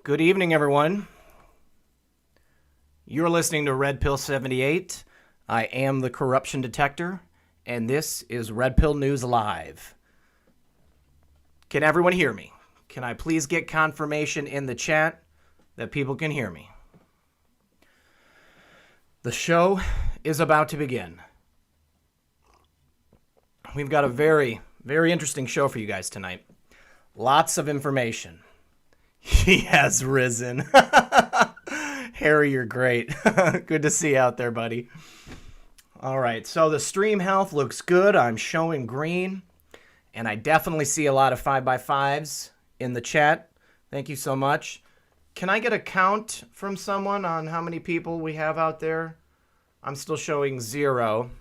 Good evening, everyone. You're listening to Red Pill 78. I am the corruption detector, and this is Red Pill News Live. Can everyone hear me? Can I please get confirmation in the chat that people can hear me? The show is about to begin. We've got a very, very interesting show for you guys tonight. Lots of information. He has risen. Harry, you're great. Good to see you out there, buddy. All right, so the stream health looks good. I'm showing green, and I definitely see a lot of 5x5s in the chat. Thank you so much. Can I get a count from someone on how many people we have out there? I'm still showing 0.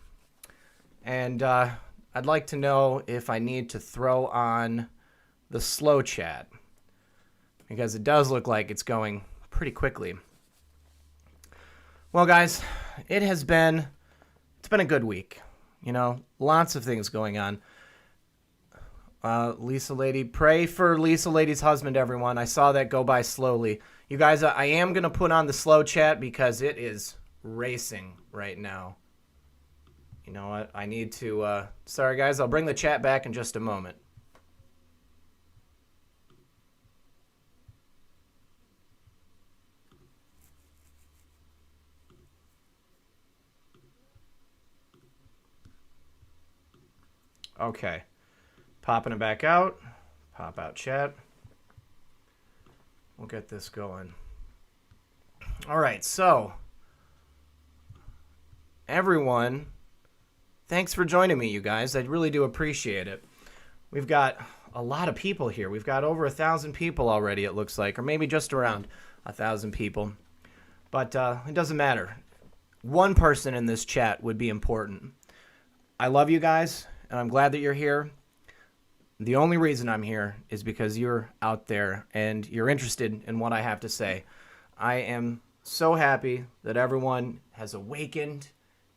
And I'd like to know if I need to throw on the slow chat, because it does look like it's going pretty quickly. Well, guys, it's been a good week. You know, lots of things going on. Lisa Lady, pray for Lisa Lady's husband, everyone. I saw that go by slowly. You guys, I am going to put on the slow chat because it is racing right now. You know what? I need to, sorry guys, I'll bring the chat back in just a moment. Okay, popping it back out. Pop out chat. We'll get this going. All right, so everyone, thanks for joining me, you guys. I really do appreciate it. We've got a lot of people here. We've got over 1,000 people already, it looks like, or maybe just around 1,000 people. But it doesn't matter. One person in this chat would be important. I love you guys, and I'm glad that you're here. The only reason I'm here is because you're out there and you're interested in what I have to say. I am so happy that everyone has awakened.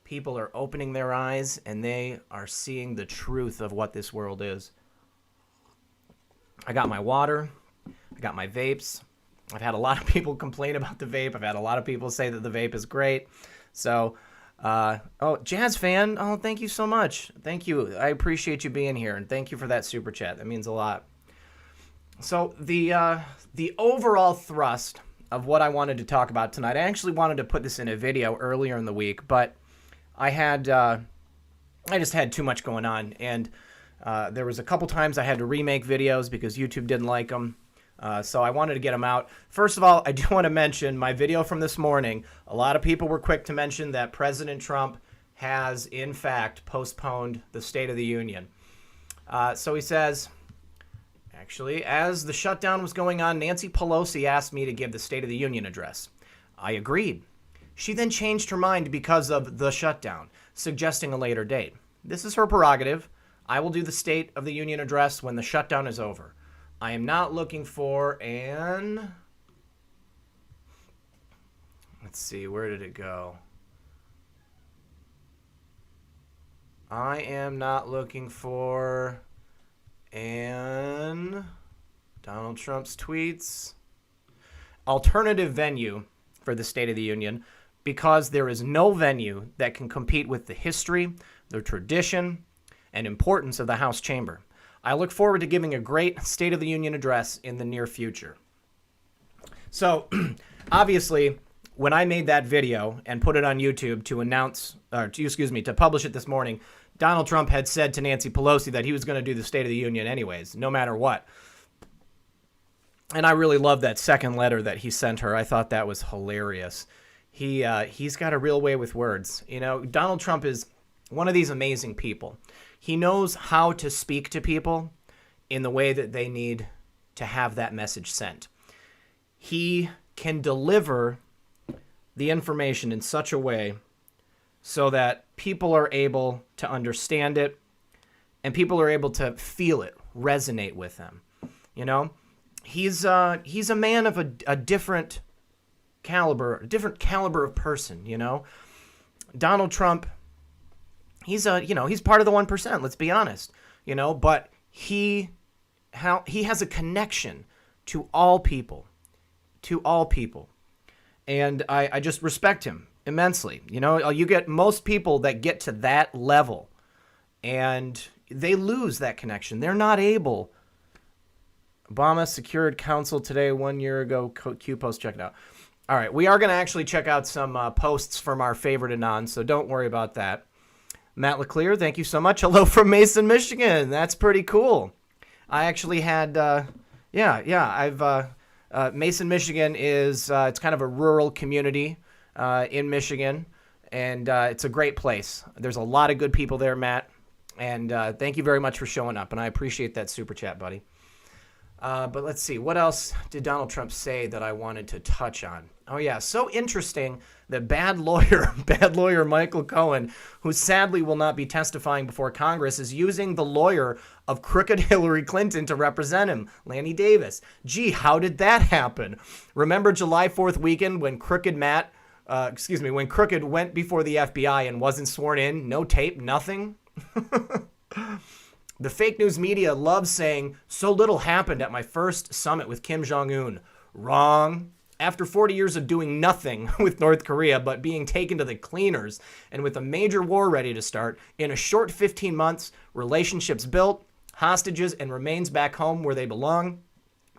People are opening their eyes and they are seeing the truth of what this world is. I got my water. I got my vapes. I've had a lot of people complain about the vape. I've had a lot of people say that the vape is great. So, oh, Jazz fan. Oh, thank you so much. Thank you. I appreciate you being here, and thank you for that super chat. That means a lot. So the overall thrust of what I wanted to talk about tonight, I actually wanted to put this in a video earlier in the week, but I just had too much going on, and there was a couple times I had to remake videos because YouTube didn't like them. So I wanted to get them out. First of all, I do want to mention my video from this morning. A lot of people were quick to mention that President Trump has, in fact, postponed the State of the Union. So he says, actually, as the shutdown was going on, Nancy Pelosi asked me to give the State of the Union address. I agreed. She then changed her mind because of the shutdown, suggesting a later date. This is her prerogative. I will do the State of the Union address when the shutdown is over. I am not looking for an... Let's see, where did it go? I am not looking for an... Donald Trump's tweets. Alternative venue for the State of the Union, because there is no venue that can compete with the history, the tradition, and importance of the House chamber. I look forward to giving a great State of the Union address in the near future. So, obviously, when I made that video and put it on YouTube to publish it this morning, Donald Trump had said to Nancy Pelosi that he was going to do the State of the Union anyways, no matter what. And I really love that second letter that he sent her. I thought that was hilarious. He's got a real way with words. You know, Donald Trump is one of these amazing people. He knows how to speak to people in the way that they need to have that message sent. He can deliver the information in such a way so that people are able to understand it and people are able to feel it, resonate with them. You know, he's a man of a different caliber of person, you know. Donald Trump, he's part of the 1%, let's be honest, you know, but he has a connection to all people, to all people. And I just respect him immensely. You know, you get most people that get to that level and they lose that connection. They're not able. Obama secured counsel today 1 year ago. Q post, check it out. All right, we are going to actually check out some posts from our favorite Anons, so don't worry about that. Matt LeClaire, thank you so much. Hello from Mason, Michigan. That's pretty cool. I actually had, Mason, Michigan is, it's kind of a rural community in Michigan, and it's a great place. There's a lot of good people there, Matt, and thank you very much for showing up, and I appreciate that super chat, buddy. But let's see, what else did Donald Trump say that I wanted to touch on? Oh yeah, so interesting that bad lawyer Michael Cohen, who sadly will not be testifying before Congress, is using the lawyer of crooked Hillary Clinton to represent him, Lanny Davis. Gee, how did that happen? Remember July 4th weekend when Crooked went before the FBI and wasn't sworn in? No tape, nothing? The fake news media loves saying, so little happened at my first summit with Kim Jong-un. Wrong. After 40 years of doing nothing with North Korea but being taken to the cleaners and with a major war ready to start, in a short 15 months, relationships built, hostages and remains back home where they belong,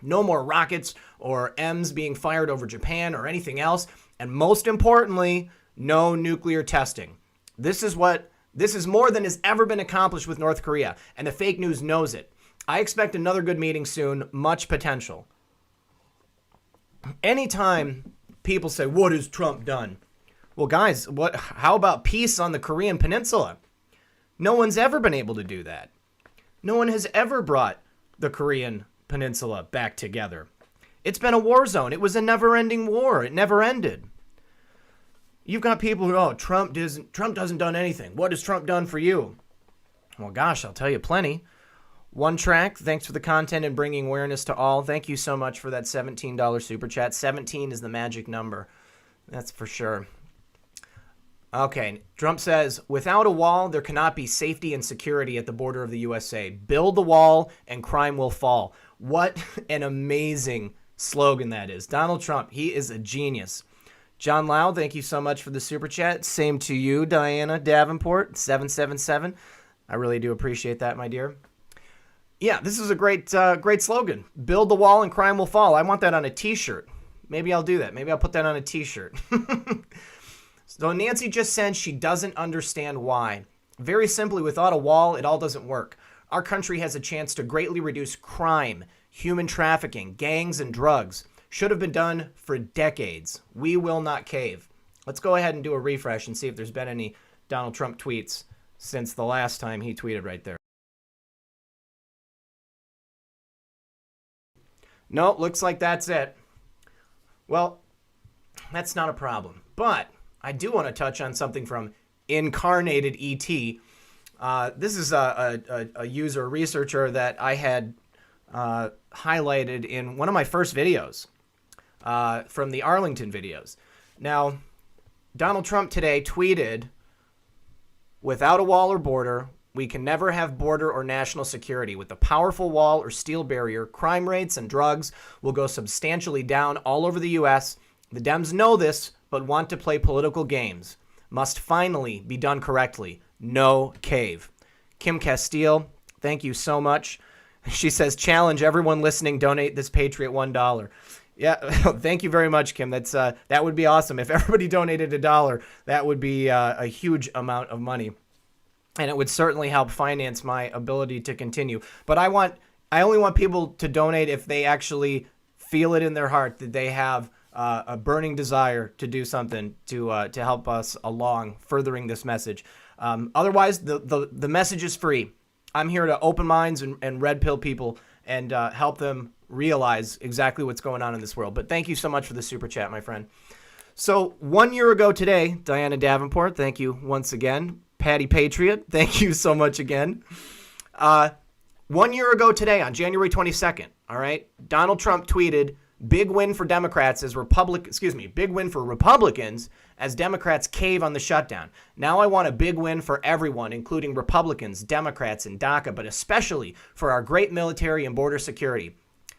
no more rockets or M's being fired over Japan or anything else, and most importantly, no nuclear testing. This is more than has ever been accomplished with North Korea, and the fake news knows it. I expect another good meeting soon, much potential. Anytime people say, what has Trump done? Well, guys, how about peace on the Korean Peninsula? No one's ever been able to do that. No one has ever brought the Korean Peninsula back together. It's been a war zone. It was a never-ending war. It never ended. You've got people who, Trump doesn't done anything. What has Trump done for you? Well, gosh, I'll tell you plenty. One Track, thanks for the content and bringing awareness to all. Thank you so much for that $17 super chat. 17 is the magic number. That's for sure. Okay, Trump says, without a wall, there cannot be safety and security at the border of the USA. Build the wall and crime will fall. What an amazing slogan that is. Donald Trump, he is a genius. John Lau, thank you so much for the super chat. Same to you, Diana Davenport, 777. I really do appreciate that, my dear. Yeah, this is a great slogan. Build the wall and crime will fall. I want that on a t-shirt. Maybe I'll do that. Maybe I'll put that on a t-shirt. So Nancy just said she doesn't understand why. Very simply, without a wall, it all doesn't work. Our country has a chance to greatly reduce crime, human trafficking, gangs, and drugs. Should have been done for decades. We will not cave. Let's go ahead and do a refresh and see if there's been any Donald Trump tweets since the last time he tweeted right there. No, looks like that's it. Well, that's not a problem. But I do want to touch on something from Incarnated ET. This is a user, a researcher that I had highlighted in one of my first videos from the Arlington videos. Now, Donald Trump today tweeted, without a wall or border, we can never have border or national security. With a powerful wall or steel barrier, crime rates and drugs will go substantially down all over the U.S. The Dems know this, but want to play political games. Must finally be done correctly. No cave. Kim Castile, thank you so much. She says, challenge everyone listening, donate this Patriot $1. Yeah, thank you very much, Kim. That would be awesome. If everybody donated $1, that would be a huge amount of money. And it would certainly help finance my ability to continue. But I only want people to donate if they actually feel it in their heart that they have a burning desire to do something to help us along furthering this message. Otherwise, the message is free. I'm here to open minds and red pill people and help them realize exactly what's going on in this world. But thank you so much for the super chat, my friend. So 1 year ago today, Diana Davenport, thank you once again. Patty Patriot, thank you so much again. 1 year ago today, on January 22nd, all right, Donald Trump tweeted, big win for Democrats as big win for Republicans as Democrats cave on the shutdown. Now I want a big win for everyone, including Republicans, Democrats, and DACA, but especially for our great military and border security.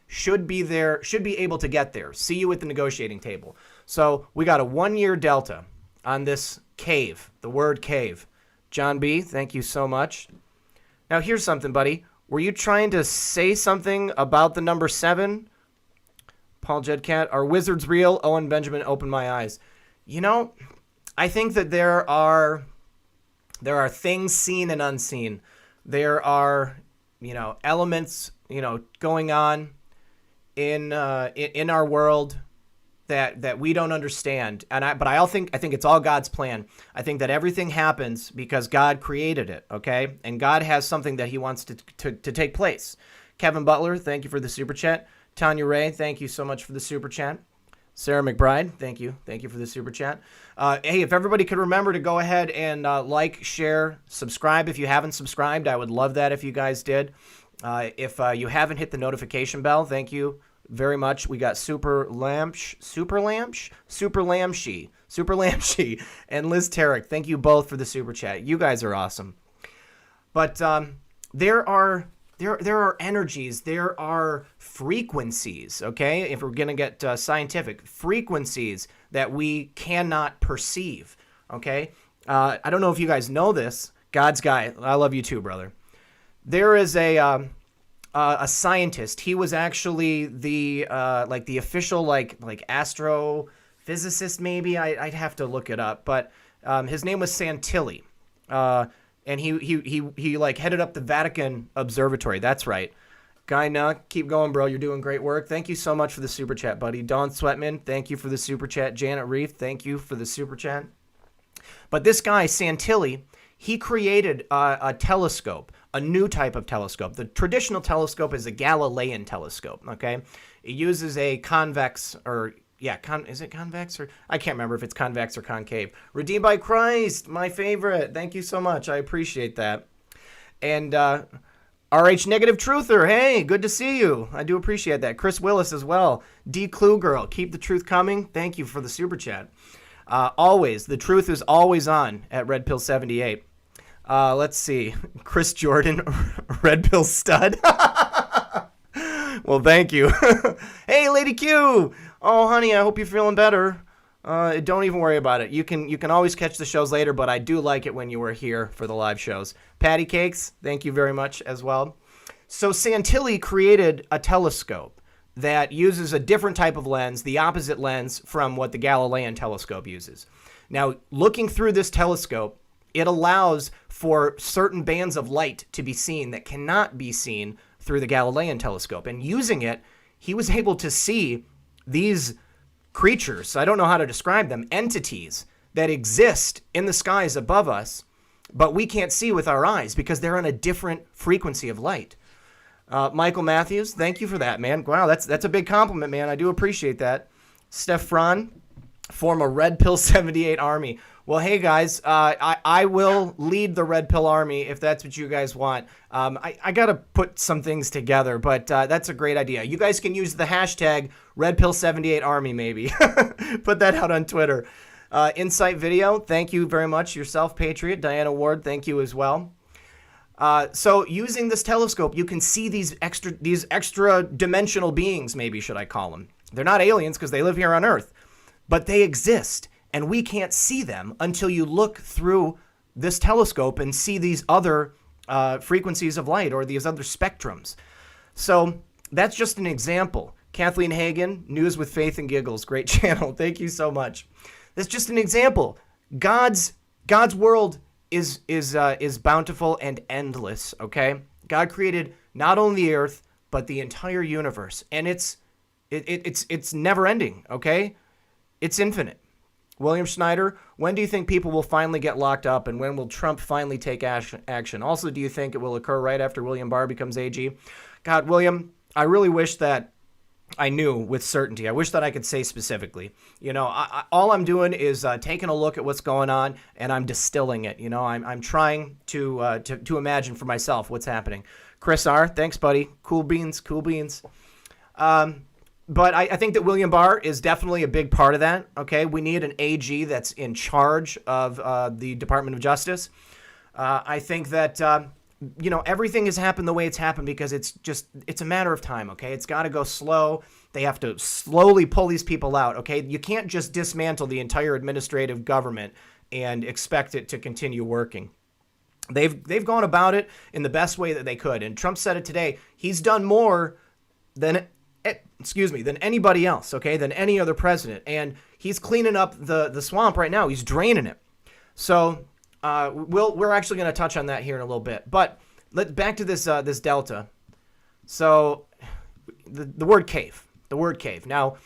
should be able to get there. See you at the negotiating table. So we got a 1-year delta on this cave, the word cave. John B., thank you so much. Now here's something, buddy. Were you trying to say something about the number 7? Paul Jedcat, are wizards real? Owen Benjamin, open my eyes. You know, I think that there are things seen and unseen. There are, elements, going on in our world that we don't understand. But I think it's all God's plan. I think that everything happens because God created it, okay? And God has something that he wants to take place. Kevin Butler, thank you for the super chat. Tanya Ray, thank you so much for the super chat. Sarah McBride, thank you. Thank you for the super chat. Hey, if everybody could remember to go ahead and like, share, subscribe if you haven't subscribed. I would love that if you guys did. If you haven't hit the notification bell, thank you very much. We got Super Lamshi, and Liz Tarek. Thank you both for the super chat. You guys are awesome. But there are energies, there are frequencies, okay? If we're going to get scientific, frequencies that we cannot perceive, okay? I don't know if you guys know this. God's guy, I love you too, brother. There is a scientist. He was actually the official astrophysicist, maybe. I'd have to look it up, but his name was Santilli. And he headed up the Vatican Observatory. That's right. Guy Nuck, keep going, bro. You're doing great work. Thank you so much for the super chat, buddy. Dawn Sweatman, thank you for the super chat. Janet Reef, thank you for the super chat. But this guy, Santilli, he created a telescope, a new type of telescope. The traditional telescope is a Galilean telescope, okay? It uses a convex, or is it convex, or I can't remember if it's convex or concave. Redeemed by Christ, my favorite. Thank you so much. I appreciate that. And RH Negative Truther, hey, good to see you. I do appreciate that. Chris Willis as well. D Clue Girl, keep the truth coming. Thank you for the super chat. Always, the truth is always on at Red Pill 78. Let's see. Chris Jordan, Red Pill Stud. Well, thank you. Hey, Lady Q. Oh, honey, I hope you're feeling better. Don't even worry about it. You can always catch the shows later, but I do like it when you were here for the live shows. Patty Cakes, thank you very much as well. So Santilli created a telescope that uses a different type of lens, the opposite lens from what the Galilean telescope uses. Now, looking through this telescope, it allows for certain bands of light to be seen that cannot be seen through the Galilean telescope. And using it, he was able to see these creatures, I don't know how to describe them, entities that exist in the skies above us, but we can't see with our eyes because they're on a different frequency of light. Michael Matthews, thank you for that, man. Wow, that's a big compliment, man. I do appreciate that. Steph Fran, form a Red Pill 78 army. Well, hey, guys, I will lead the Red Pill Army if that's what you guys want. I got to put some things together, but that's a great idea. You guys can use the hashtag Red Pill 78 Army, maybe. Put that out on Twitter. Insight Video, thank you very much. Yourself, Patriot. Diana Ward, thank you as well. So using this telescope, you can see these extra dimensional beings, maybe should I call them. They're not aliens because they live here on Earth, but they exist. And we can't see them until you look through this telescope and see these other frequencies of light or these other spectrums. So that's just an example. Kathleen Hagen, News with Faith and Giggles, great channel. Thank you so much. That's just an example. God's world is bountiful and endless. Okay, God created not only the earth but the entire universe, and it's never ending. Okay, it's infinite. William Schneider, when do you think people will finally get locked up, and when will Trump finally take action? Also, do you think it will occur right after William Barr becomes AG? God, William, I really wish that I knew with certainty. I wish that I could say specifically. You know, all I'm doing is taking a look at what's going on, and I'm distilling it. You know, I'm trying to imagine for myself what's happening. Chris R., thanks, buddy. Cool beans, cool beans. But I think that William Barr is definitely a big part of that, okay? We need an AG that's in charge of the Department of Justice. I think that you know, everything has happened the way it's happened because it's a matter of time, okay? It's got to go slow. They have to slowly pull these people out, okay? You can't just dismantle the entire administrative government and expect it to continue working. They've gone about it in the best way that they could. And Trump said it today. He's done more than anybody else, okay? Than any other president. And he's cleaning up the swamp right now. He's draining it. So we're actually going to touch on that here in a little bit. But back to this Delta. So the word cave. The word cave. Now,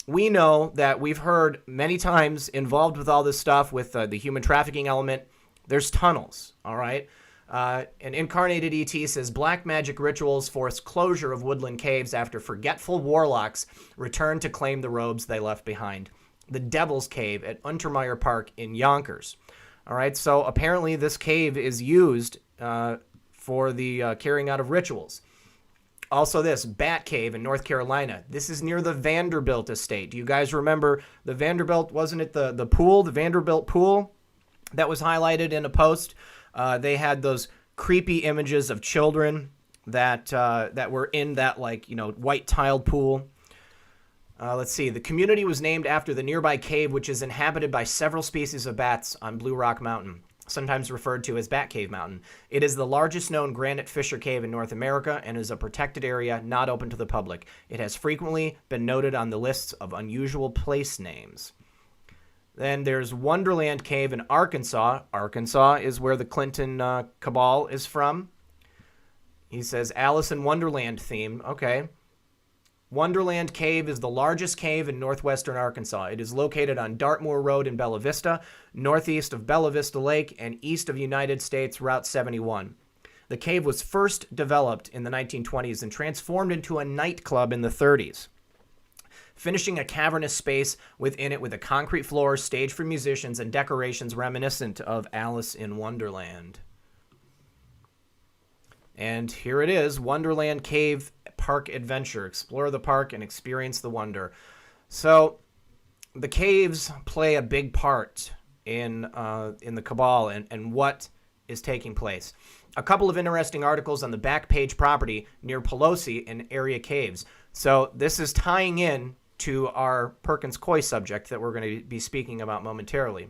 we know that we've heard many times involved with all this stuff with the human trafficking element, there's tunnels, all right? An incarnated ET says black magic rituals force closure of woodland caves after forgetful warlocks return to claim the robes they left behind. The Devil's Cave at Untermeyer Park in Yonkers. All right, so apparently this cave is used for the carrying out of rituals. Also this, Bat Cave in North Carolina. This is near the Vanderbilt estate. Do you guys remember the Vanderbilt, wasn't it the pool, the Vanderbilt pool that was highlighted in a post? They had those creepy images of children that were in that, like, you know, white tiled pool. Let's see. The community was named after the nearby cave, which is inhabited by several species of bats on Blue Rock Mountain, sometimes referred to as Bat Cave Mountain. It is the largest known granite fissure cave in North America and is a protected area not open to the public. It has frequently been noted on the lists of unusual place names. Then there's Wonderland Cave in Arkansas. Arkansas is where the Clinton cabal is from. He says Alice in Wonderland theme. Okay. Wonderland Cave is the largest cave in northwestern Arkansas. It is located on Dartmoor Road in Bella Vista, northeast of Bella Vista Lake, and east of United States Route 71. The cave was first developed in the 1920s and transformed into a nightclub in the 30s, finishing a cavernous space within it with a concrete floor, stage for musicians, and decorations reminiscent of Alice in Wonderland. And here it is, Wonderland Cave Park Adventure. Explore the park and experience the wonder. So the caves play a big part in the cabal and what is taking place. A couple of interesting articles on the Backpage property near Pelosi and area caves. So this is tying in to our Perkins Coie subject that we're going to be speaking about momentarily.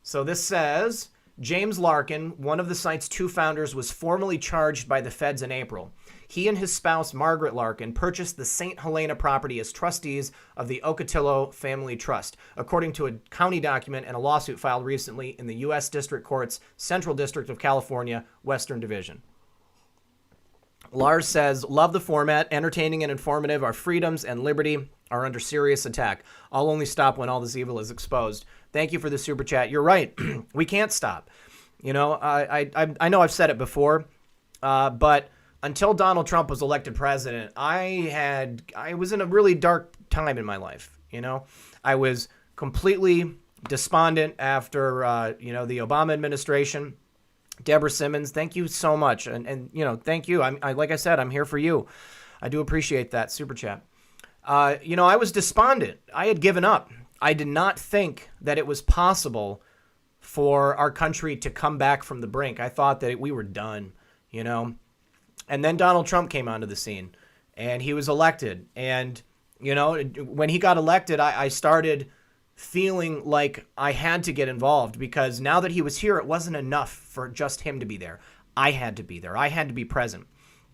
So this says, James Larkin, one of the site's two founders, was formally charged by the feds in April. He and his spouse, Margaret Larkin, purchased the St. Helena property as trustees of the Ocotillo Family Trust, according to a county document and a lawsuit filed recently in the U.S. District Court's Central District of California, Western Division. Lars says, love the format, entertaining and informative. Our freedoms and liberty are under serious attack. I'll only stop when all this evil is exposed. Thank you for the super chat. You're right. We can't stop. You know, I know I've said it before, but until Donald Trump was elected president, I was in a really dark time in my life. You know, I was completely despondent after, the Obama administration. Deborah Simmons, thank you so much. And you know, thank you. Like I said, I'm here for you. I do appreciate that super chat. I was despondent. I had given up. I did not think that it was possible for our country to come back from the brink. I thought that we were done, you know. And then Donald Trump came onto the scene, and he was elected. And, you know, when he got elected, I started feeling like I had to get involved, because now that he was here, it wasn't enough for just him to be there. I had to be there. I had to be present.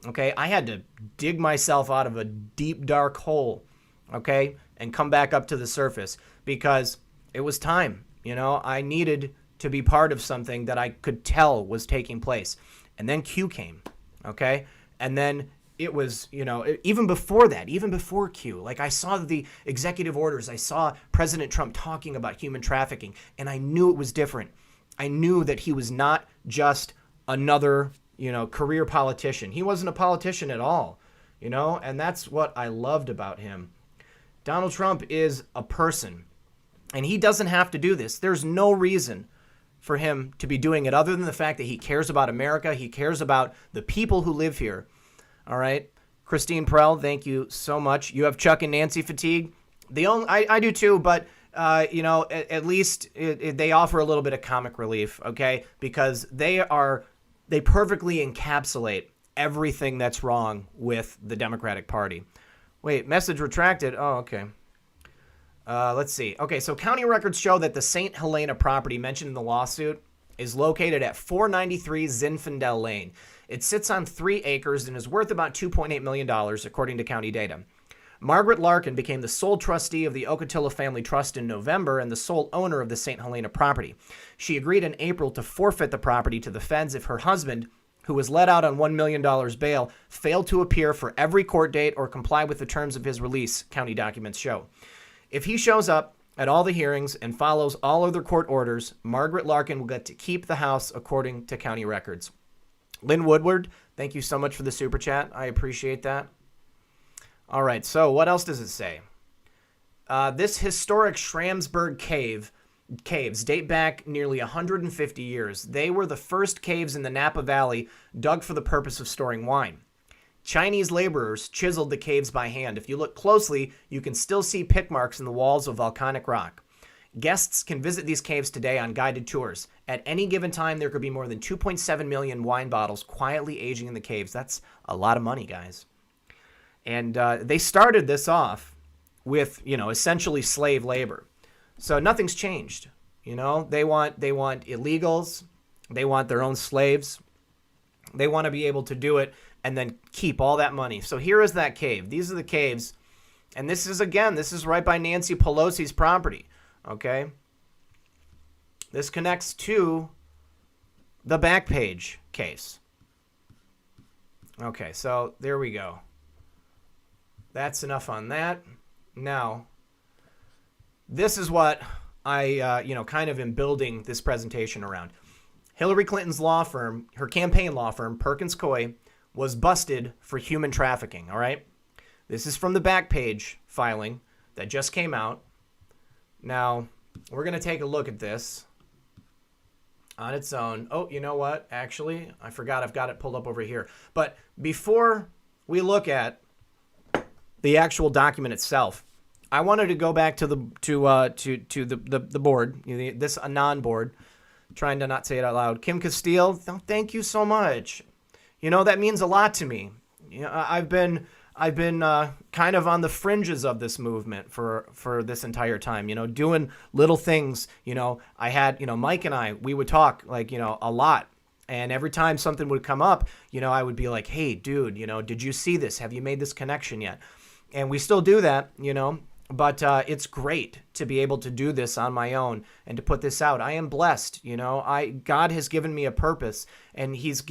Okay, I had to dig myself out of a deep, dark hole, okay, and come back up to the surface, because it was time. You know, I needed to be part of something that I could tell was taking place. And then Q came, okay, and then it was, you know, even before that, even before Q, like I saw the executive orders, I saw President Trump talking about human trafficking, and I knew it was different. I knew that he was not just another, career politician. He wasn't a politician at all, and that's what I loved about him. Donald Trump is a person, and he doesn't have to do this. There's no reason for him to be doing it other than the fact that he cares about America. He cares about the people who live here. All right. Christine Prell, thank you so much. You have Chuck and Nancy fatigue. I do too, but at least they offer a little bit of comic relief, okay? Because they are they perfectly encapsulate everything that's wrong with the Democratic Party. Wait, message retracted. Oh, okay. Let's see. Okay, so county records show that the St. Helena property mentioned in the lawsuit is located at 493 Zinfandel Lane. It sits on 3 acres and is worth about $2.8 million, according to county data. Margaret Larkin became the sole trustee of the Ocotillo Family Trust in November and the sole owner of the St. Helena property. She agreed in April to forfeit the property to the feds if her husband, who was let out on $1 million bail, failed to appear for every court date or comply with the terms of his release, county documents show. If he shows up at all the hearings and follows all other court orders, Margaret Larkin will get to keep the house, according to county records. Lynn Woodward, thank you so much for the super chat. I appreciate that. All right, so what else does it say? This historic Schramsberg caves date back nearly 150 years. They were the first caves in the Napa Valley dug for the purpose of storing wine. Chinese laborers chiseled the caves by hand. If you look closely, you can still see pick marks in the walls of volcanic rock. Guests can visit these caves today on guided tours. At any given time, there could be more than 2.7 million wine bottles quietly aging in the caves. That's a lot of money, guys. And they started this off with, essentially slave labor. So nothing's changed. They want illegals. They want their own slaves. They want to be able to do it and then keep all that money. So here is that cave. These are the caves. And this is right by Nancy Pelosi's property. Okay? This connects to the Backpage case. Okay, so there we go. That's enough on that. Now, this is what I, kind of am building this presentation around. Hillary Clinton's law firm, her campaign law firm, Perkins Coie, was busted for human trafficking, all right? This is from the Backpage filing that just came out. Now, we're going to take a look at this on its own. Oh, you know what? Actually, I forgot I've got it pulled up over here. But before we look at the actual document itself, I wanted to go back to the board, this Anon board, trying to not say it out loud. Kim Castile, thank you so much. That means a lot to me. I've been kind of on the fringes of this movement for this entire time, doing little things. I had, Mike and we would talk a lot. And every time something would come up, I would be like, hey, dude, did you see this? Have you made this connection yet? And we still do that, but it's great to be able to do this on my own and to put this out. I am blessed, God has given me a purpose, and he's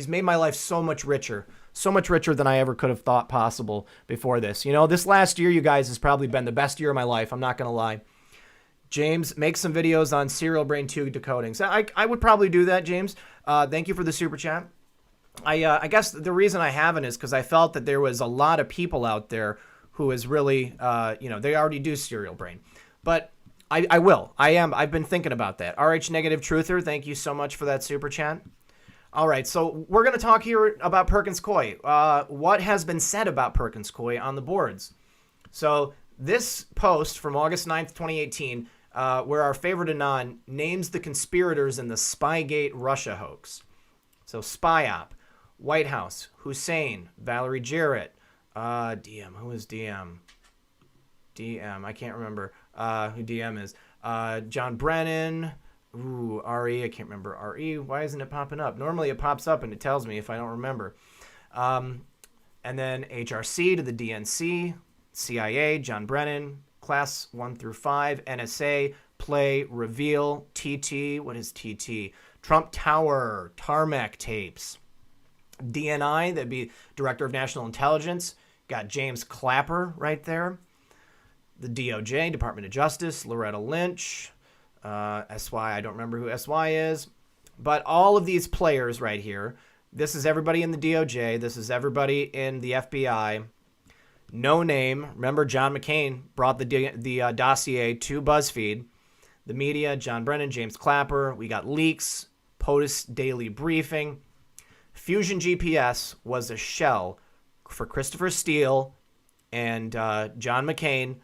made my life so much richer than I ever could have thought possible before this. This last year, you guys, has probably been the best year of my life. I'm not going to lie. James, make some videos on serial brain 2 decoding. So I would probably do that, James. Thank you for the super chat. I guess the reason I haven't is because I felt that there was a lot of people out there who is really, they already do serial brain. But I will. I've been thinking about that. RH Negative Truther, thank you so much for that super chat. All right, so we're going to talk here about Perkins Coie. What has been said about Perkins Coie on the boards? So this post from August 9th, 2018, where our favorite Anon names the conspirators in the Spygate Russia hoax. So SPYOP, White House, Hussein, Valerie Jarrett, DM, who is DM? DM, I can't remember who DM is. John Brennan, RE, I can't remember RE. Why isn't it popping up? Normally it pops up and it tells me if I don't remember. And then HRC to the DNC, CIA, John Brennan, Class 1 through 5, NSA, Play, Reveal, TT, what is TT? Trump Tower, Tarmac tapes. DNI, that'd be Director of National Intelligence. Got James Clapper right there. The DOJ, Department of Justice, Loretta Lynch. SY, I don't remember who SY is. But all of these players right here, this is everybody in the DOJ. This is everybody in the FBI. No name. Remember, John McCain brought the dossier to BuzzFeed. The media, John Brennan, James Clapper. We got leaks, POTUS Daily Briefing. Fusion GPS was a shell for Christopher Steele and John McCain.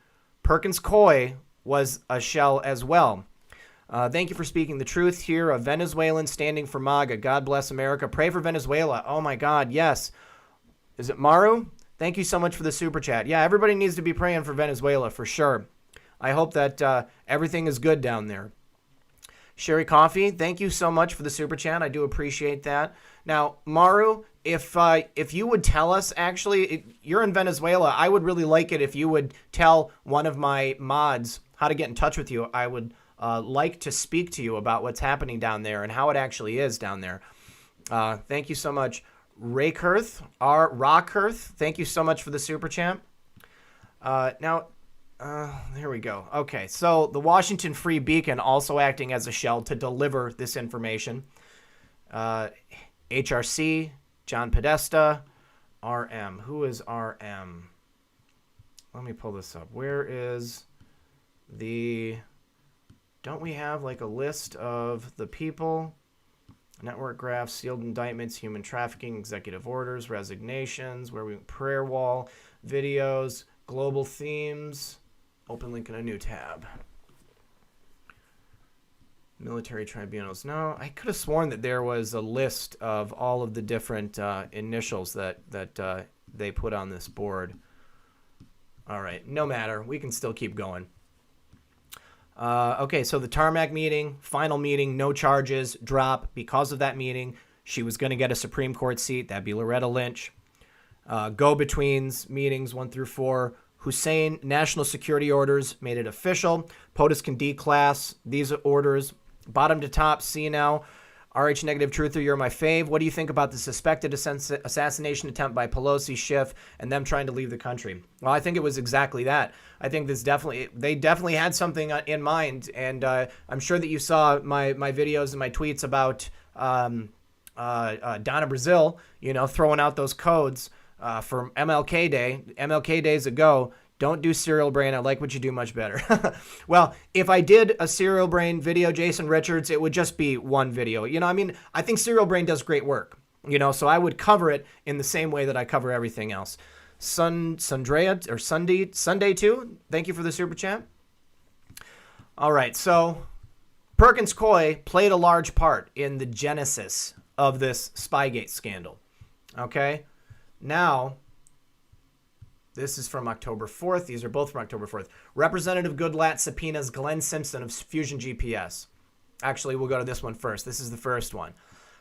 Perkins Coie was a shell as well. Thank you for speaking the truth here. A Venezuelan standing for MAGA. God bless America. Pray for Venezuela. Oh, my God. Yes. Is it Maru? Thank you so much for the super chat. Yeah, everybody needs to be praying for Venezuela for sure. I hope that everything is good down there. Sherry Coffee, thank you so much for the super chat. I do appreciate that. Now, Maru, if you would tell us, actually, you're in Venezuela, I would really like it if you would tell one of my mods how to get in touch with you. I would like to speak to you about what's happening down there and how it actually is down there. Thank you so much. Raykurth, Rockhurth, thank you so much for the super chat. There we go. Okay, so the Washington Free Beacon also acting as a shell to deliver this information. HRC, John Podesta, RM. Who is RM? Let me pull this up. Where is the... Don't we have like a list of the people? Network graphs, sealed indictments, human trafficking, executive orders, resignations, prayer wall, videos, global themes... Open link in a new tab. Military tribunals. No, I could have sworn that there was a list of all of the different initials that they put on this board. All right, no matter. We can still keep going. Okay, so the tarmac meeting, final meeting, no charges, drop. Because of that meeting, she was going to get a Supreme Court seat. That'd be Loretta Lynch. Go-betweens, meetings 1 through 4. Hussein, national security orders, made it official. POTUS can declass these orders. Bottom to top, see now. RH Negative Truther, you're my fave. What do you think about the suspected assassination attempt by Pelosi, Schiff, and them trying to leave the country? Well, I think it was exactly that. I think they definitely had something in mind, and I'm sure that you saw my videos and my tweets about Donna Brazil, throwing out those codes. From MLK Day, MLK days ago, don't do Serial Brain. I like what you do much better. Well, if I did a Serial Brain video, Jason Richards, it would just be one video. I think Serial Brain does great work, so I would cover it in the same way that I cover everything else. Sunday too. Thank you for the super chat. All right, so Perkins Coie played a large part in the genesis of this Spygate scandal. Okay. Now, this is from October 4th. These are both from October 4th. Representative Goodlatte subpoenas Glenn Simpson of Fusion GPS. Actually, we'll go to this one first. This is the first one.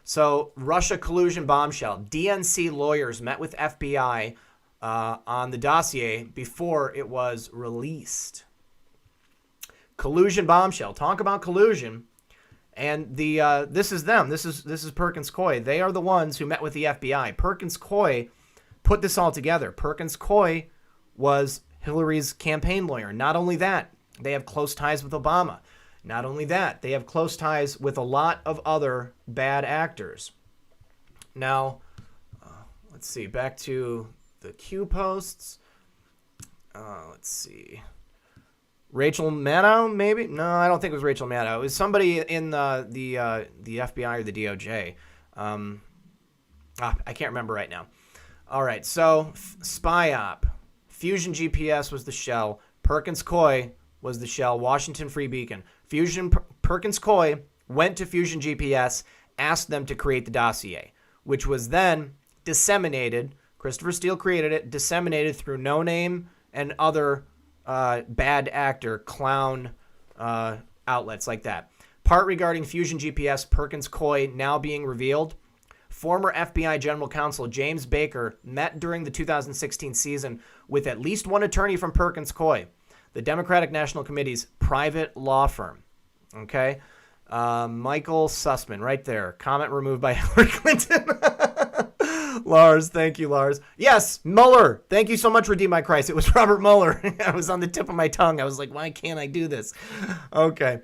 So, Russia collusion bombshell. DNC lawyers met with FBI on the dossier before it was released. Collusion bombshell. Talk about collusion. And this is them. This is Perkins Coie. They are the ones who met with the FBI. Perkins Coie put this all together. Perkins Coie was Hillary's campaign lawyer. Not only that, they have close ties with Obama. Not only that, they have close ties with a lot of other bad actors. Now, let's see. Back to the Q posts. Let's see. Rachel Maddow, maybe? No, I don't think it was Rachel Maddow. It was somebody in the FBI or the DOJ. I can't remember right now. All right, so SPY-OP. Fusion GPS was the shell. Perkins Coie was the shell. Washington Free Beacon. Perkins Coie went to Fusion GPS, asked them to create the dossier, which was then disseminated. Christopher Steele created it, disseminated through No Name and other bad actor, clown outlets like that. Part regarding Fusion GPS, Perkins Coie now being revealed. Former FBI General Counsel James Baker met during the 2016 season with at least one attorney from Perkins Coie, the Democratic National Committee's private law firm. Okay? Michael Sussman, right there. Comment removed by Hillary Clinton. Lars, thank you, Lars. Yes, Mueller. Thank you so much, Redeem My Christ. It was Robert Mueller. I was on the tip of my tongue. I was like, why can't I do this? Okay.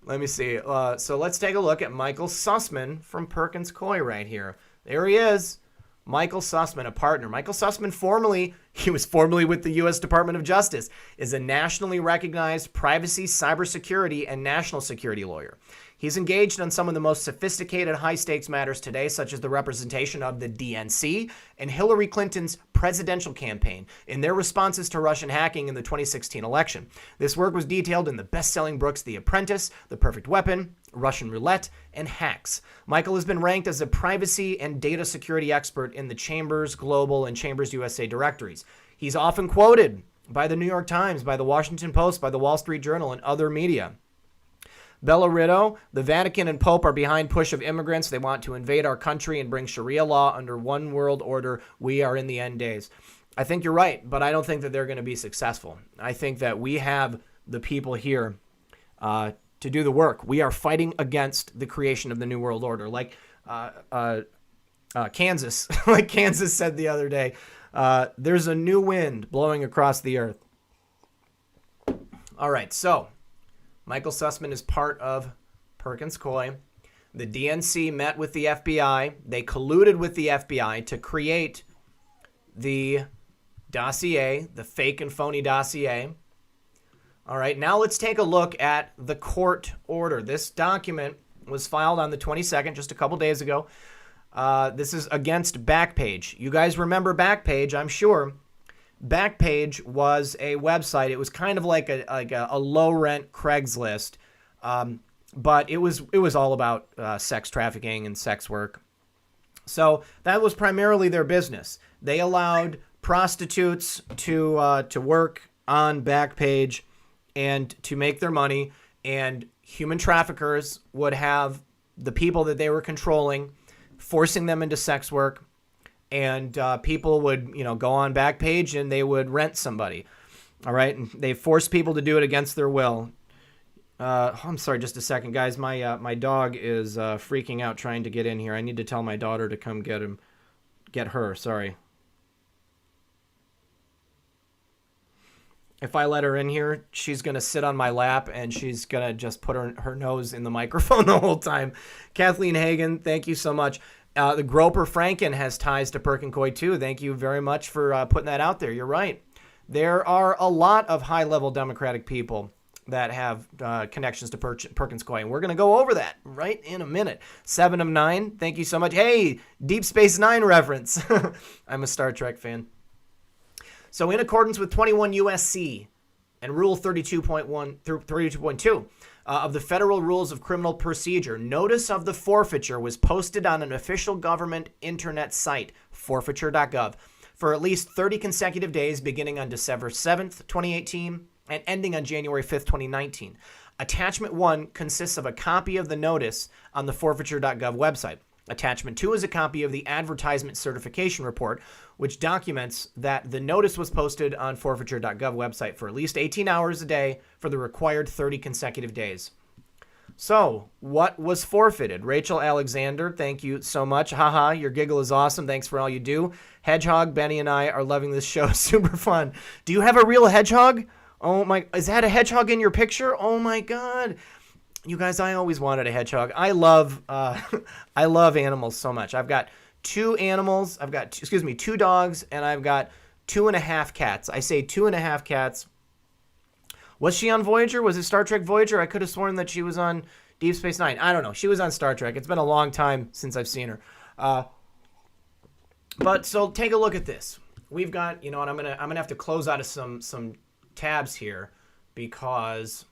Let me see. So let's take a look at Michael Sussman from Perkins Coie right here. There he is. Michael Sussman, a partner. Michael Sussman, he was formerly with the U.S. Department of Justice, is a nationally recognized privacy, cybersecurity, and national security lawyer. He's engaged on some of the most sophisticated high-stakes matters today, such as the representation of the DNC and Hillary Clinton's presidential campaign in their responses to Russian hacking in the 2016 election. This work was detailed in the best-selling books The Apprentice, The Perfect Weapon, Russian Roulette, and Hacks. Michael has been ranked as a privacy and data security expert in the Chambers Global and Chambers USA directories. He's often quoted by the New York Times, by the Washington Post, by the Wall Street Journal, and other media. Bellarito, the Vatican and Pope are behind push of immigrants. They want to invade our country and bring Sharia law under one world order. We are in the end days. I think you're right, but I don't think that they're going to be successful. I think that we have the people here to do the work. We are fighting against the creation of the New World Order. Like Kansas, like Kansas said the other day, there's a new wind blowing across the earth. All right, so Michael Sussman is part of Perkins Coie. The DNC met with the FBI. They colluded with the FBI to create the dossier, the fake and phony dossier. All right, now let's take a look at the court order. This document was filed on the 22nd, just a couple days ago. This is against Backpage. You guys remember Backpage, I'm sure. Backpage was a website. It was kind of like a low-rent Craigslist, but it was all about sex trafficking and sex work. So that was primarily their business. They allowed prostitutes to work on Backpage and to make their money, and human traffickers would have the people that they were controlling, forcing them into sex work. And people would, go on Backpage and they would rent somebody. All right. And they force people to do it against their will. I'm sorry, just a second, guys. My dog is freaking out trying to get in here. I need to tell my daughter to come get her. Sorry. If I let her in here, she's going to sit on my lap and she's going to just put her nose in the microphone the whole time. Kathleen Hagen, thank you so much. The Groper Franken has ties to Perkins Coie too. Thank you very much for putting that out there. You're right. There are a lot of high-level Democratic people that have connections to Perkins Coie, and we're going to go over that right in a minute. 7 of 9, thank you so much. Hey, Deep Space Nine reference. I'm a Star Trek fan. So in accordance with 21 U.S.C. and Rule 32.1 through 32.2, of the Federal Rules of Criminal Procedure, notice of the forfeiture was posted on an official government internet site, forfeiture.gov, for at least 30 consecutive days beginning on December 7th, 2018, and ending on January 5th, 2019. Attachment 1 consists of a copy of the notice on the forfeiture.gov website. Attachment 2 is a copy of the advertisement certification report, which documents that the notice was posted on forfeiture.gov website for at least 18 hours a day for the required 30 consecutive days. So, what was forfeited? Rachel Alexander, thank you so much. Haha, your giggle is awesome. Thanks for all you do. Hedgehog, Benny and I are loving this show. Super fun. Do you have a real hedgehog? Oh my, is that a hedgehog in your picture? Oh my God. You guys, I always wanted a hedgehog. I love animals so much. I've got 2 animals. I've got, 2 dogs, and I've got 2.5 cats. I say 2.5 cats. Was she on Voyager? Was it Star Trek Voyager? I could have sworn that she was on Deep Space Nine. I don't know. She was on Star Trek. It's been a long time since I've seen her. But so take a look at this. We've got, and I'm gonna have to close out of some tabs here because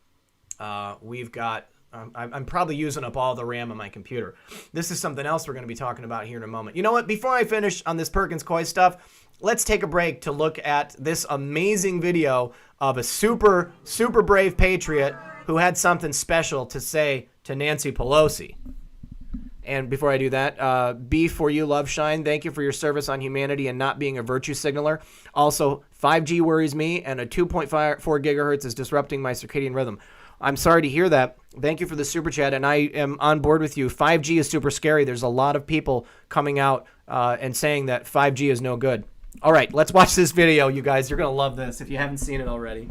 we've got. I'm probably using up all the RAM on my computer. This is something else we're going to be talking about here in a moment. You know what? Before I finish on this Perkins Coie stuff, let's take a break to look at this amazing video of a super, super brave patriot who had something special to say to Nancy Pelosi. And before I do that, B for you, Love Shine. Thank you for your service on humanity and not being a virtue signaler. Also, 5G worries me, and a 2.4 gigahertz is disrupting my circadian rhythm. I'm sorry to hear that. Thank you for the super chat, and I am on board with you. 5G is super scary. There's a lot of people coming out and saying that 5G is no good. All right, let's watch this video, you guys. You're going to love this if you haven't seen it already.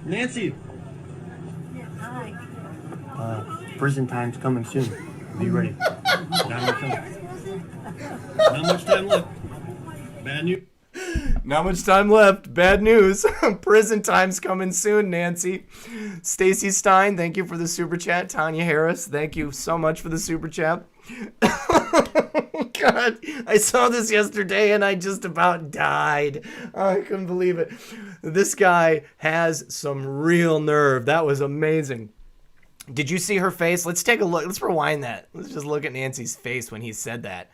Nancy. Hi. Prison time's coming soon. Be ready. Not much time left. Bad news. Not much time left. Bad news. Prison time's coming soon, Nancy. Stacy Stein, thank you for the super chat. Tanya Harris, thank you so much for the super chat. God, I saw this yesterday and I just about died. I couldn't believe it. This guy has some real nerve. That was amazing. Did you see her face? Let's take a look. Let's rewind that. Let's just look at Nancy's face when he said that.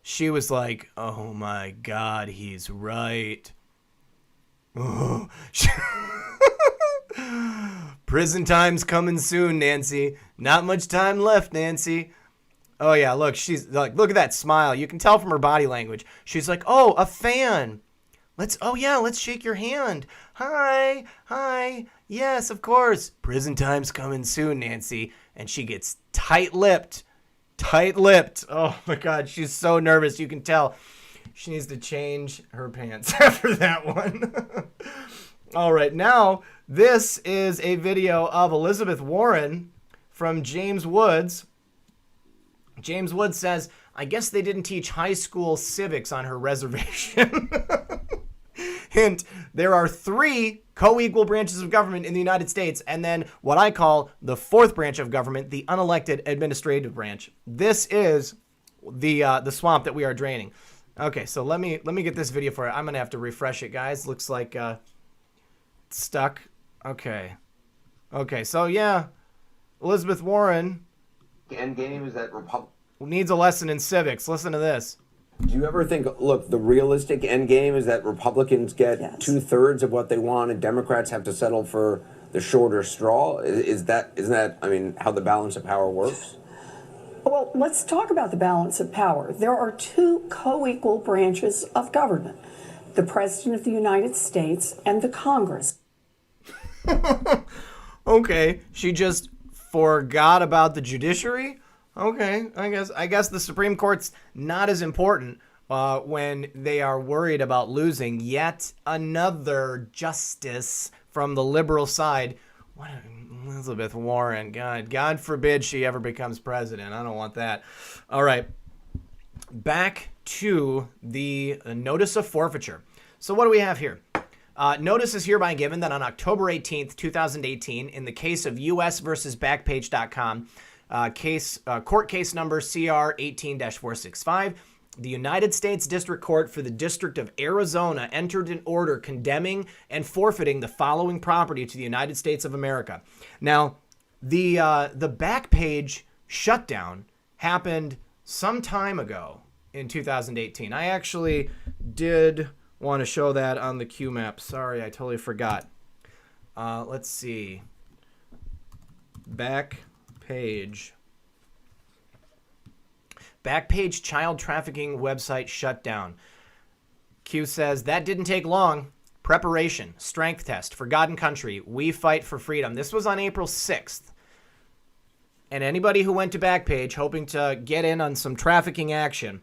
She was like, oh my God, he's right. Oh. Prison time's coming soon, Nancy. Not much time left, Nancy. Oh yeah, look, she's like, look at that smile. You can tell from her body language. She's like, oh, a fan. Let's shake your hand. Hi, hi. Yes, of course. Prison time's coming soon, Nancy. And she gets tight-lipped. Tight-lipped. Oh my God, she's so nervous. You can tell she needs to change her pants after that one. All right, now this is a video of Elizabeth Warren from James Woods. James Woods says, I guess they didn't teach high school civics on her reservation. Hint, there are 3 co-equal branches of government in the United States, and then what I call the 4th branch of government, the unelected administrative branch. This is the swamp that we are draining. Okay, so let me get this video for you. I'm gonna have to refresh it, guys. Looks like it's stuck. Okay, so yeah, Elizabeth Warren End game is that needs a lesson in civics. Listen to this. Do you ever think, look, the realistic end game is that Republicans get 2/3 of what they want and Democrats have to settle for the shorter straw? Isn't that, I mean, how the balance of power works? Well, let's talk about the balance of power. There are 2 co-equal branches of government, the President of the United States and the Congress. Okay, she just forgot about the judiciary? Okay, I guess the Supreme Court's not as important when they are worried about losing yet another justice from the liberal side. What Elizabeth Warren, God forbid she ever becomes president. I don't want that. All right, back to the notice of forfeiture. So what do we have here? Notice is hereby given that on October 18th, 2018, in the case of U.S. versus Backpage.com, court case number CR 18-465, the United States District Court for the District of Arizona entered an order condemning and forfeiting the following property to the United States of America. Now, the Backpage shutdown happened some time ago in 2018. I actually did want to show that on the Q map. Sorry, I totally forgot. Let's see. Backpage child trafficking website shut down. Q says, that didn't take long. Preparation, strength test, forgotten country, we fight for freedom. This was on April 6th. And anybody who went to Backpage hoping to get in on some trafficking action,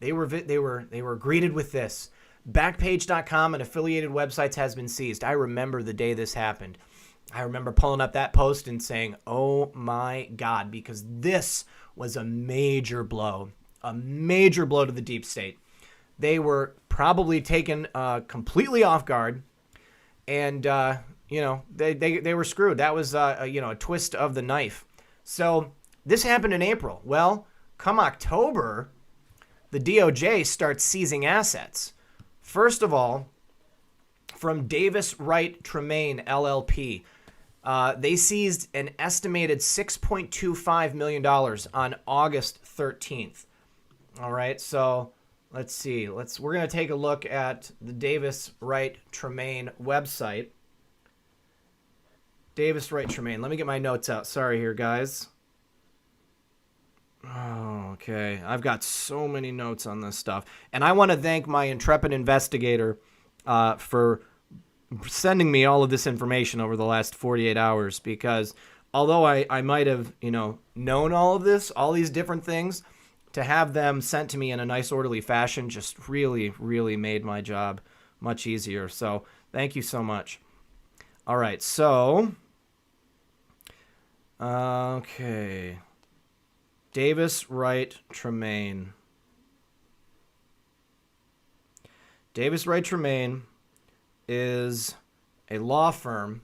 they were greeted with this. Backpage.com and affiliated websites has been seized. I remember the day this happened. I remember pulling up that post and saying, oh my God, because this was a major blow to the deep state. They were probably taken completely off guard, and they were screwed. That was a twist of the knife. So this happened in April. Well, come October, the DOJ starts seizing assets. First of all, from Davis Wright Tremaine LLP, they seized an estimated $6.25 million on August 13th. All right, so let's see. We're going to take a look at the Davis Wright Tremaine website. Davis Wright Tremaine. Let me get my notes out. Sorry here, guys. Oh, okay. I've got so many notes on this stuff. And I want to thank my intrepid investigator for sending me all of this information over the last 48 hours, because although I might have, known all of this, all these different things, to have them sent to me in a nice orderly fashion just really, really made my job much easier. So thank you so much. All right, so, okay. Davis, Wright, Tremaine. Davis, Wright, Tremaine is a law firm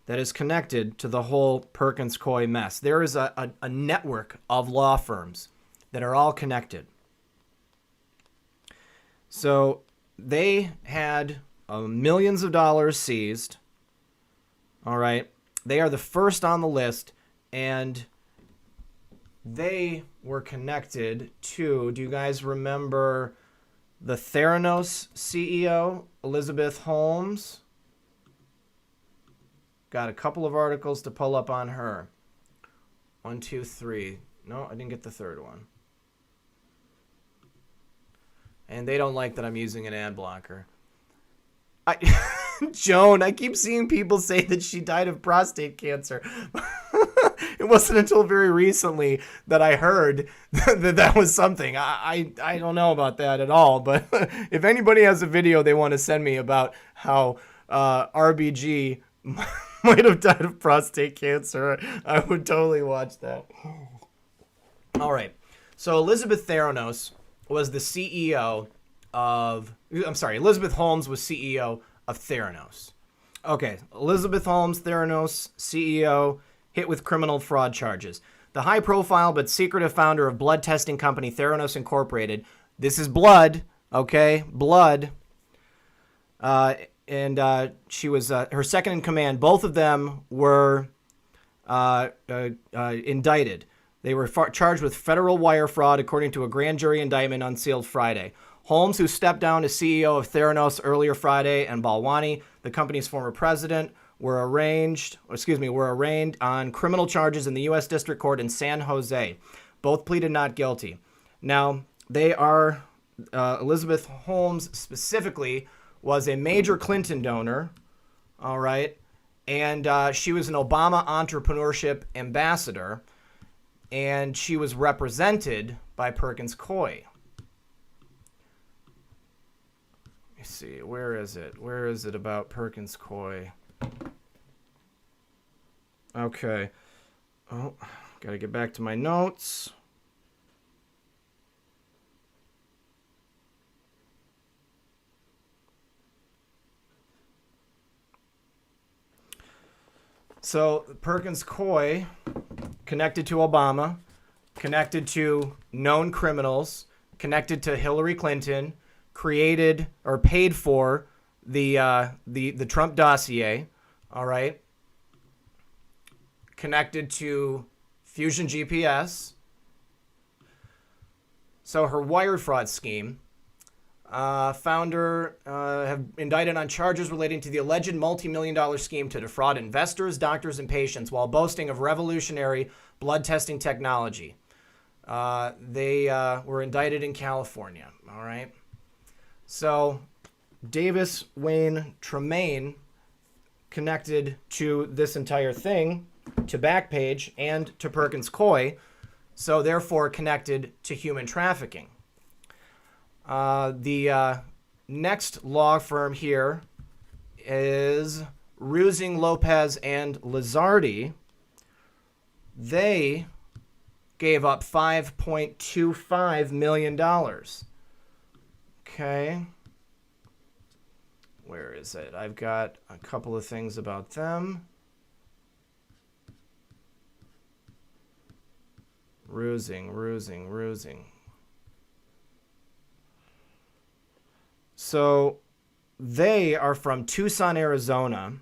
that is connected to the whole Perkins Coie mess. There is a network of law firms that are all connected. So they had millions of dollars seized. All right. They are the first on the list, and they were connected to, do you guys remember the THERANOS CEO, Elizabeth Holmes? Got a couple of articles to pull up on her. 1, 2, 3. No, I didn't get the third one. And they don't like that I'm using an ad blocker. Joan, I keep seeing people say that she died of prostate cancer. It wasn't until very recently that I heard that was something. I don't know about that at all. But if anybody has a video they want to send me about how RBG might have died of prostate cancer, I would totally watch that. All right. So Elizabeth Theranos was the CEO of, Elizabeth Holmes was CEO of Theranos. Okay, Elizabeth Holmes, Theranos, CEO, hit with criminal fraud charges. The high-profile but secretive founder of blood testing company Theranos Incorporated, this is blood, okay, blood, and she was her second in command. Both of them were indicted. They were charged with federal wire fraud, according to a grand jury indictment unsealed Friday. Holmes, who stepped down as CEO of Theranos earlier Friday, and Balwani, the company's former president, were arraigned on criminal charges in the U.S. District Court in San Jose. Both pleaded not guilty. Now, they are, Elizabeth Holmes specifically was a major Clinton donor, all right, and she was an Obama entrepreneurship ambassador, and she was represented by Perkins Coie. Let me see, where is it? Where is it about Perkins Coie? Okay. Oh, gotta get back to my notes. So Perkins Coie, connected to Obama, connected to known criminals, connected to Hillary Clinton, created or paid for the Trump dossier, all right? Connected to Fusion GPS. So her wire fraud scheme, founder have indicted on charges relating to the alleged multi-million-dollar scheme to defraud investors, doctors, and patients while boasting of revolutionary blood testing technology. They were indicted in California, all right? So Davis, Wayne, Tremaine connected to this entire thing, to Backpage and to Perkins Coie, so therefore connected to human trafficking. The next law firm here is RUSING, LOPEZ, and Lizardi. They gave up $5.25 million. Okay. Where is it? I've got a couple of things about them. RUSING. So they are from Tucson, Arizona,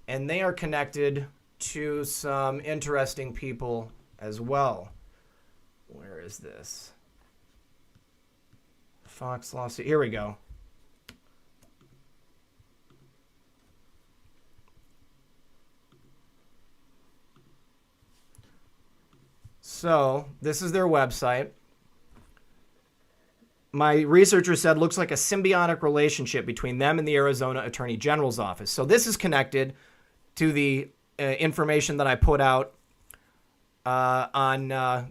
and they are connected to some interesting people as well. Where is this? Fox lawsuit. Here we go. So this is their website. My researcher said looks like a symbiotic relationship between them and the Arizona Attorney General's office. So this is connected to the information that I put out on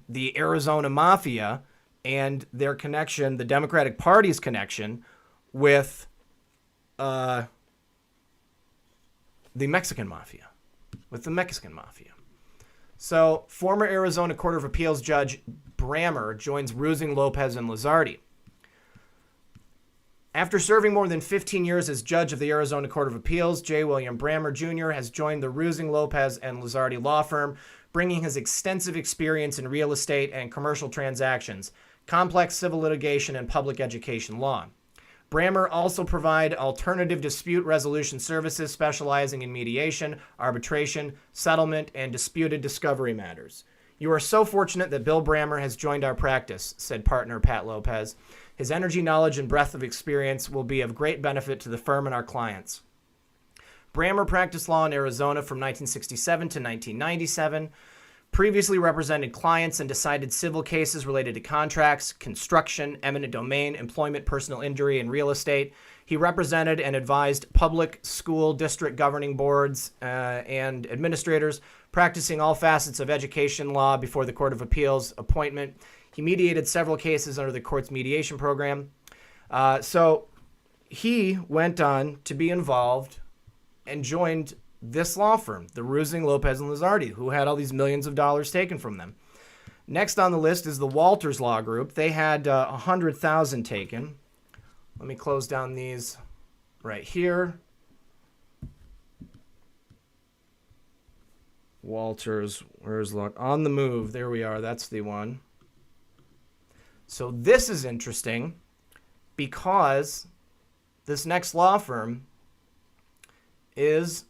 the Arizona Mafia and their connection, the Democratic Party's connection with the Mexican Mafia. With the Mexican Mafia. So, former Arizona Court of Appeals Judge Brammer joins RUSING, Lopez, and Lizardi. After serving more than 15 years as judge of the Arizona Court of Appeals, J. William Brammer Jr. has joined the RUSING, Lopez, and Lizardi law firm, bringing his extensive experience in real estate and commercial transactions, complex civil litigation, and public education law. Brammer also provide alternative dispute resolution services specializing in mediation, arbitration, settlement, and disputed discovery matters. You are so fortunate that Bill Brammer has joined our practice, said partner Pat Lopez. His energy, knowledge, and breadth of experience will be of great benefit to the firm and our clients. Brammer practiced law in Arizona from 1967 to 1997, previously represented clients and decided civil cases related to contracts, construction, eminent domain, employment, personal injury, and real estate. He represented and advised public school district governing boards and administrators, practicing all facets of education law before the Court of Appeals appointment. He mediated several cases under the court's mediation program. So he went on to be involved and joined this law firm, the RUSING, Lopez, and Lizardi, who had all these millions of dollars taken from them. Next on the list is the Walters Law Group. They had $100,000 taken. Let me close down these right here. Walters, where's On the Move? There we are. That's the one. So this is interesting because this next law firm is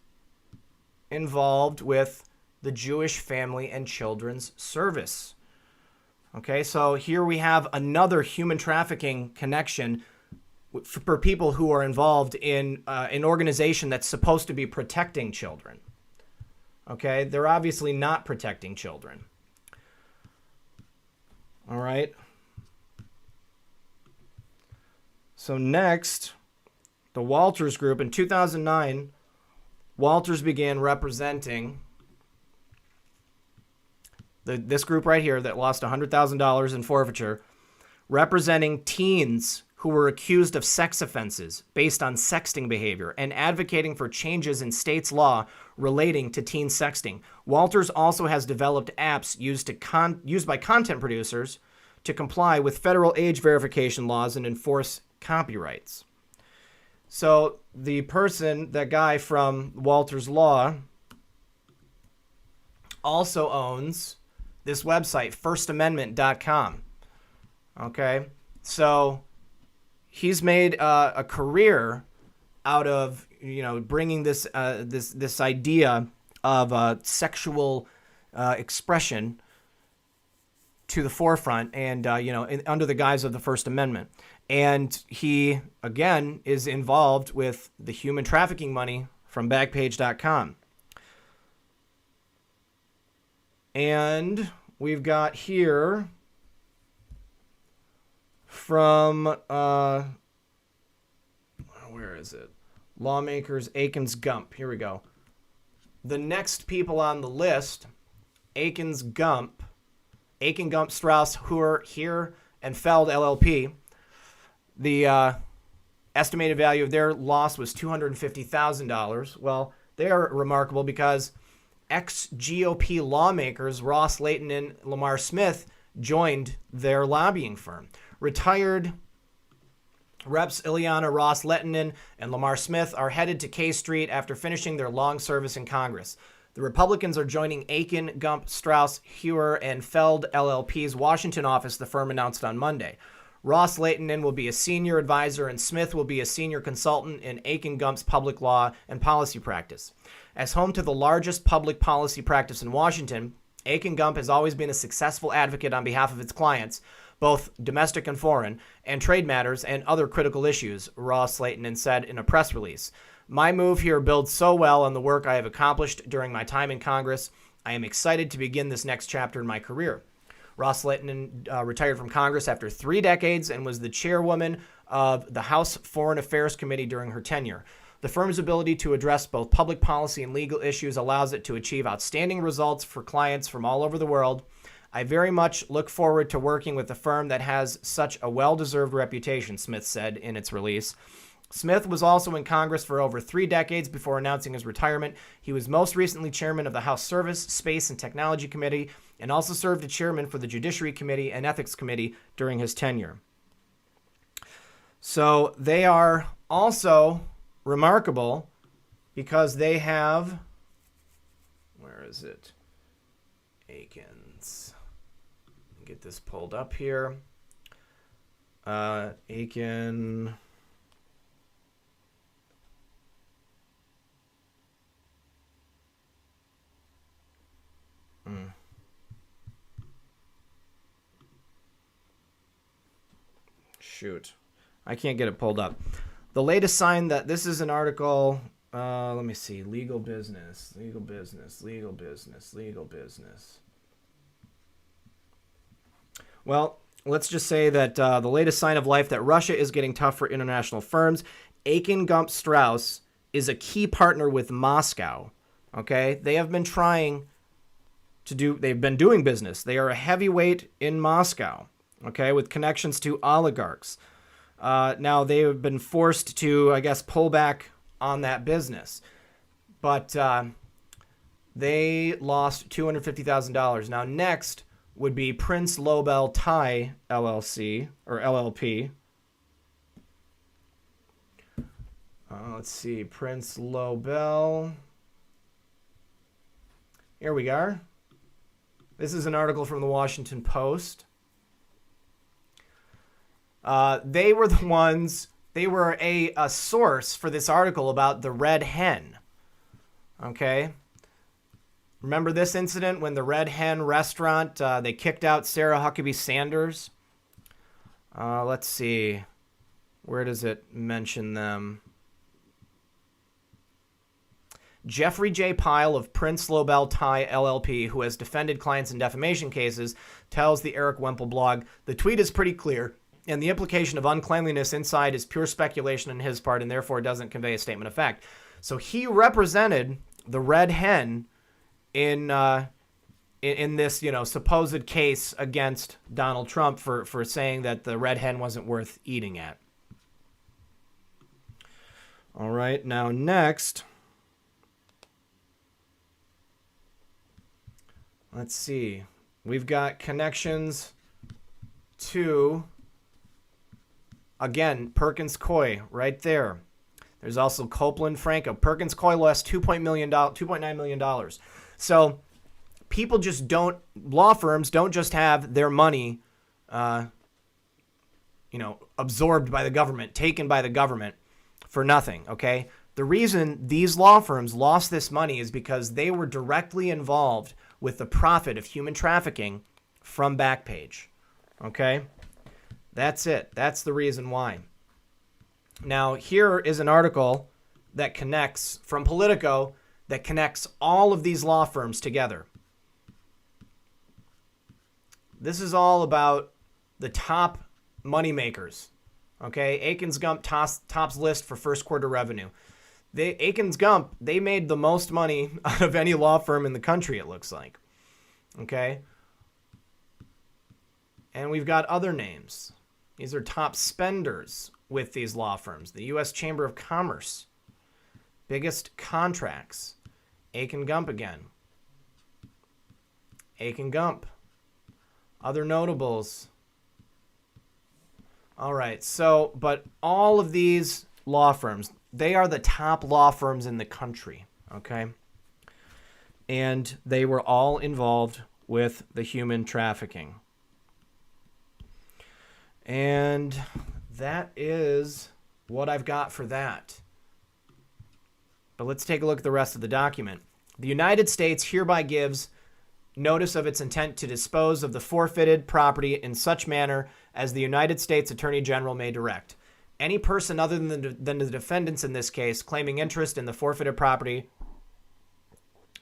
involved with the Jewish Family and Children's Service. Okay, so here we have another human trafficking connection for people who are involved in an organization that's supposed to be protecting children. Okay, they're obviously not protecting children. All right. So next, the Walters Group. In 2009, Walters began representing this group right here that lost $100,000 in forfeiture, representing teens who were accused of sex offenses based on sexting behavior and advocating for changes in state's law relating to teen sexting. Walters also has developed apps used by content producers to comply with federal age verification laws and enforce copyrights. So the guy from Walters Law, also owns this website, firstamendment.com. Okay, so he's made a career out of bringing this this idea of sexual expression to the forefront, and under the guise of the First Amendment. And he again is involved with the human trafficking money from Backpage.com. And we've got here from where is it? Lawmakers, AKINS, GUMP. Here we go. The next people on the list, AKINS, GUMP, Akin, Gump, Strauss, Hoor, Here, and Feld LLP. The estimated value of their loss was $250,000. Well, they are remarkable because ex-GOP lawmakers Ross Layton and Lamar Smith joined their lobbying firm. Retired Reps Ileana Ross Lettinen and Lamar Smith are headed to K Street after finishing their long service in Congress. The Republicans are joining Akin, Gump, Strauss, Hewer, and Feld LLP's Washington office, the firm announced on Monday. Ross Lettinen will be a senior advisor, and Smith will be a senior consultant in Akin Gump's public law and policy practice. As home to the largest public policy practice in Washington, Akin Gump has always been a successful advocate on behalf of its clients, both domestic and foreign, and trade matters and other critical issues, Ross Lettinen said in a press release. My move here builds so well on the work I have accomplished during my time in Congress. I am excited to begin this next chapter in my career. Ross Lettinen retired from Congress after 3 decades and was the chairwoman of the House Foreign Affairs Committee during her tenure. The firm's ability to address both public policy and legal issues allows it to achieve outstanding results for clients from all over the world. I very much look forward to working with a firm that has such a well-deserved reputation, Smith said in its release. Smith was also in Congress for over 3 decades before announcing his retirement. He was most recently chairman of the House Service, Space, and Technology Committee, and also served as chairman for the Judiciary Committee and Ethics Committee during his tenure. So they are also remarkable because they have, where is it? AKINS. Get this pulled up here. AKIN. Shoot. I can't get it pulled up. The latest sign that this is an article, let me see, legal business. Well, let's just say that the latest sign of life that Russia is getting tough for international firms. Aiken Gump Strauss is a key partner with Moscow. Okay? They have been they've been doing business. They are a heavyweight in Moscow. Okay? With connections to oligarchs. Now, they have been forced to, I guess, pull back on that business. But they lost $250,000. Now, next would be Prince LOBEL Thai LLC, or LLP. Let's see, Prince LOBEL. Here we are. This is an article from the Washington Post. They were the ones, they were a source for this article about the Red Hen. Okay? Remember this incident when the Red Hen restaurant, they kicked out Sarah Huckabee Sanders? Let's see. Where does it mention them? Jeffrey J. Pyle of Prince LOBEL Thai LLP, who has defended clients in defamation cases, tells the Eric Wemple blog, the tweet is pretty clear, and the implication of uncleanliness inside is pure speculation on his part and therefore doesn't convey a statement of fact. So he represented the Red Hen in this, supposed case against Donald Trump for saying that the Red Hen wasn't worth eating at. All right, now next, let's see. We've got connections to, again, Perkins Coie right there. There's also Copeland Franco. Perkins Coie lost $2.9 million. So people just don't, law firms don't just have their money, absorbed by the government, taken by the government for nothing, okay? The reason these law firms lost this money is because they were directly involved with the profit of human trafficking from Backpage, okay? That's it. That's the reason why. Now, here is an article that connects, from Politico, that connects all of these law firms together. This is all about the top moneymakers. Okay, Akins Gump tops list for first quarter revenue. Akins Gump, they made the most money out of any law firm in the country, it looks like. Okay? And we've got other names. These are top spenders with these law firms. The U.S. Chamber of Commerce. Biggest contracts. Aiken Gump again. Aiken Gump. Other notables. All right, so, but all of these law firms, they are the top law firms in the country, okay? And they were all involved with the human trafficking. And that is what I've got for that. But let's take a look at the rest of the document. The United States hereby gives notice of its intent to dispose of the forfeited property in such manner as the United States Attorney General may direct. Any person other than the defendants in this case claiming interest in the forfeited property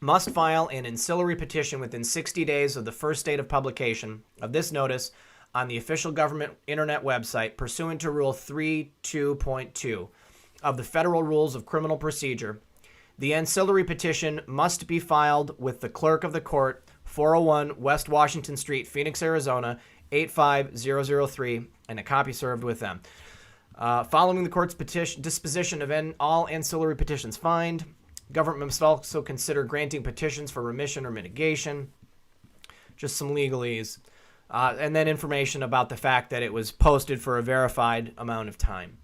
must file an ancillary petition within 60 days of the first date of publication of this notice on the official government internet website pursuant to Rule 32.2 of the Federal Rules of Criminal Procedure. The ancillary petition must be filed with the clerk of the court, 401 West Washington Street, Phoenix, Arizona, 85003, and a copy served with them. Following the court's disposition of all ancillary petitions fined, government must also consider granting petitions for remission or mitigation. Just some legalese. And then information about the fact that it was posted for a verified amount of time.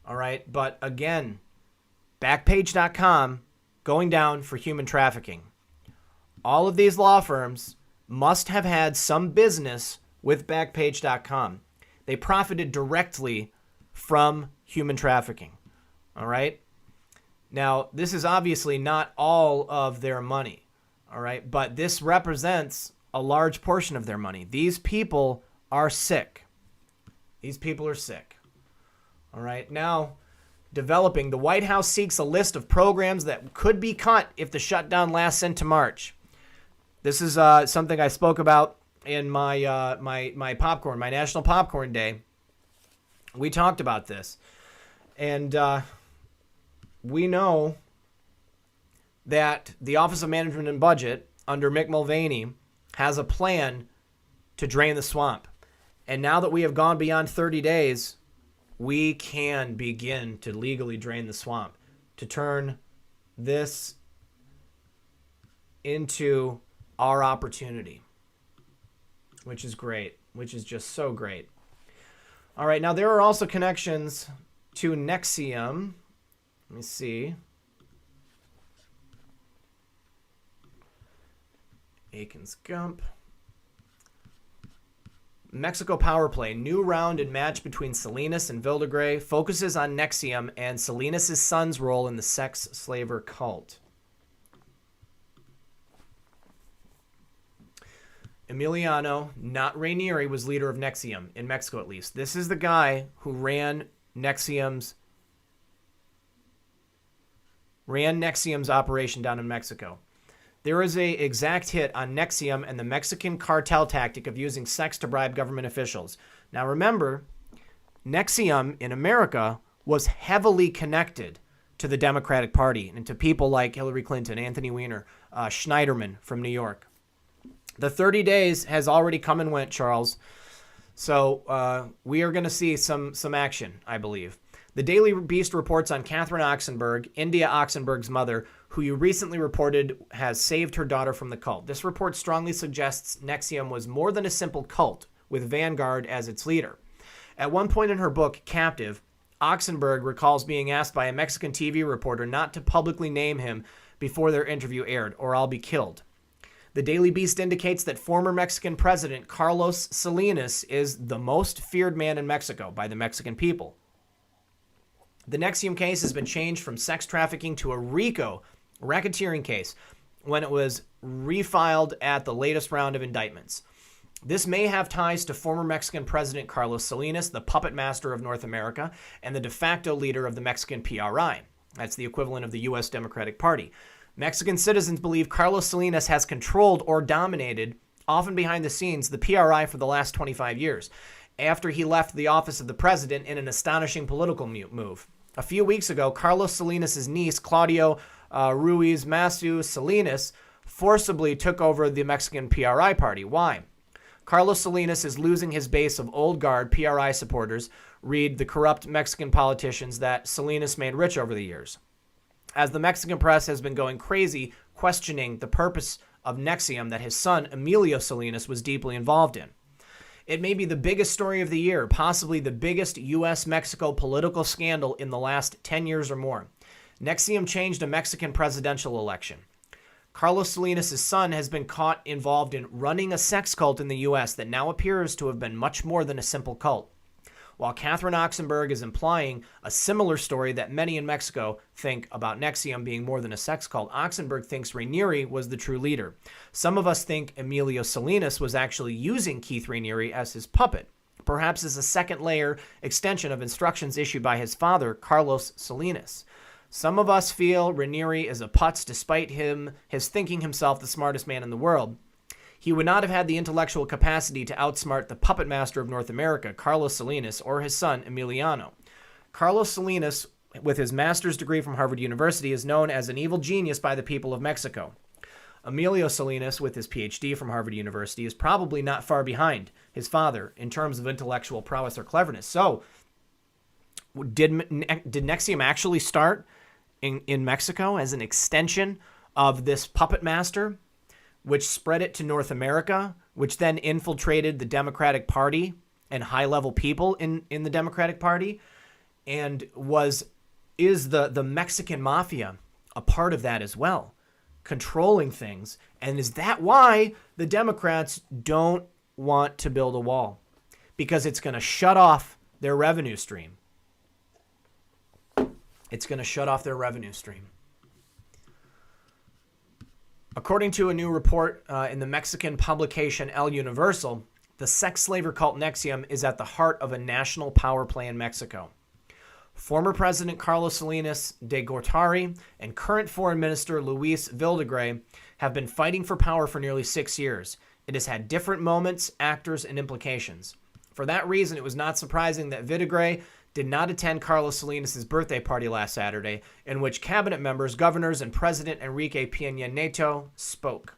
All right. But again, Backpage.com going down for human trafficking. All of these law firms must have had some business with Backpage.com. They profited directly from human trafficking. All right. Now, this is obviously not all of their money. All right. But this represents a large portion of their money. These people are sick. These people are sick. All right. Now, developing, the White House seeks a list of programs that could be cut if the shutdown lasts into March. This is something I spoke about in my my popcorn, my National Popcorn Day. We talked about this. And we know that the Office of Management and Budget under Mick Mulvaney has a plan to drain the swamp. And now that we have gone beyond 30 days, we can begin to legally drain the swamp, to turn this into our opportunity, which is great, which is just so great. All right, now there are also connections to NXIVM. Let me see. AKINS GUMP. Mexico power play. New round and match between Salinas and Villagrán focuses on NXIVM and Salinas' son's role in the sex slaver cult. Emiliano, not Rainieri, was leader of NXIVM, in Mexico at least. This is the guy who ran NXIVM's operation down in Mexico. There is an exact hit on NXIVM and the Mexican cartel tactic of using sex to bribe government officials. Now remember, NXIVM in America was heavily connected to the Democratic Party and to people like Hillary Clinton, Anthony Weiner, Schneiderman from New York. The 30 days has already come and went, Charles. So we are going to see some action, I believe. The Daily Beast reports on Catherine Oxenberg, India Oxenberg's mother, who you recently reported has saved her daughter from the cult. This report strongly suggests NXIVM was more than a simple cult, with Vanguard as its leader. At one point in her book, Captive, Oxenberg recalls being asked by a Mexican TV reporter not to publicly name him before their interview aired, or I'll be killed. The Daily Beast indicates that former Mexican President Carlos Salinas is the most feared man in Mexico by the Mexican people. The NXIVM case has been changed from sex trafficking to a RICO racketeering case when it was refiled at the latest round of indictments. This may have ties to former Mexican President Carlos Salinas, the puppet master of North America, and the de facto leader of the Mexican PRI. That's the equivalent of the U.S. Democratic Party. Mexican citizens believe Carlos Salinas has controlled or dominated, often behind the scenes, the PRI for the last 25 years, after he left the office of the president in an astonishing political move. A few weeks ago, Carlos Salinas' niece, Claudio Ruiz Massieu Salinas, forcibly took over the Mexican PRI party. Why? Carlos Salinas is losing his base of old guard PRI supporters, read the corrupt Mexican politicians that Salinas made rich over the years. As the Mexican press has been going crazy questioning the purpose of NXIVM that his son, Emilio Salinas, was deeply involved in. It may be the biggest story of the year, possibly the biggest U.S.-Mexico political scandal in the last 10 years or more. NXIVM changed a Mexican presidential election. Carlos Salinas' son has been caught involved in running a sex cult in the U.S. that now appears to have been much more than a simple cult. While Catherine Oxenberg is implying a similar story that many in Mexico think about NXIVM being more than a sex cult, Oxenberg thinks Rainieri was the true leader. Some of us think Emilio Salinas was actually using Keith Rainieri as his puppet, perhaps as a second-layer extension of instructions issued by his father, Carlos Salinas. Some of us feel Rainieri is a putz despite his thinking himself the smartest man in the world. He would not have had the intellectual capacity to outsmart the puppet master of North America, Carlos Salinas, or his son, Emiliano. Carlos Salinas, with his master's degree from Harvard University, is known as an evil genius by the people of Mexico. Emilio Salinas, with his PhD from Harvard University, is probably not far behind his father in terms of intellectual prowess or cleverness. So, did NXIVM actually start in Mexico as an extension of this puppet master, which spread it to North America, which then infiltrated the Democratic Party and high-level people in the Democratic Party, and is the Mexican mafia a part of that as well, controlling things? And is that why the Democrats don't want to build a wall? Because it's going to shut off their revenue stream. It's going to shut off their revenue stream. According to a new report in the Mexican publication El Universal, the sex slaver cult NXIVM is at the heart of a national power play in Mexico. Former President Carlos Salinas de Gortari and current Foreign Minister Luis Videgaray have been fighting for power for nearly 6 years. It has had different moments, actors, and implications. For that reason, it was not surprising that Videgaray did not attend Carlos Salinas' birthday party last Saturday, in which cabinet members, governors, and President Enrique Peña Nieto spoke.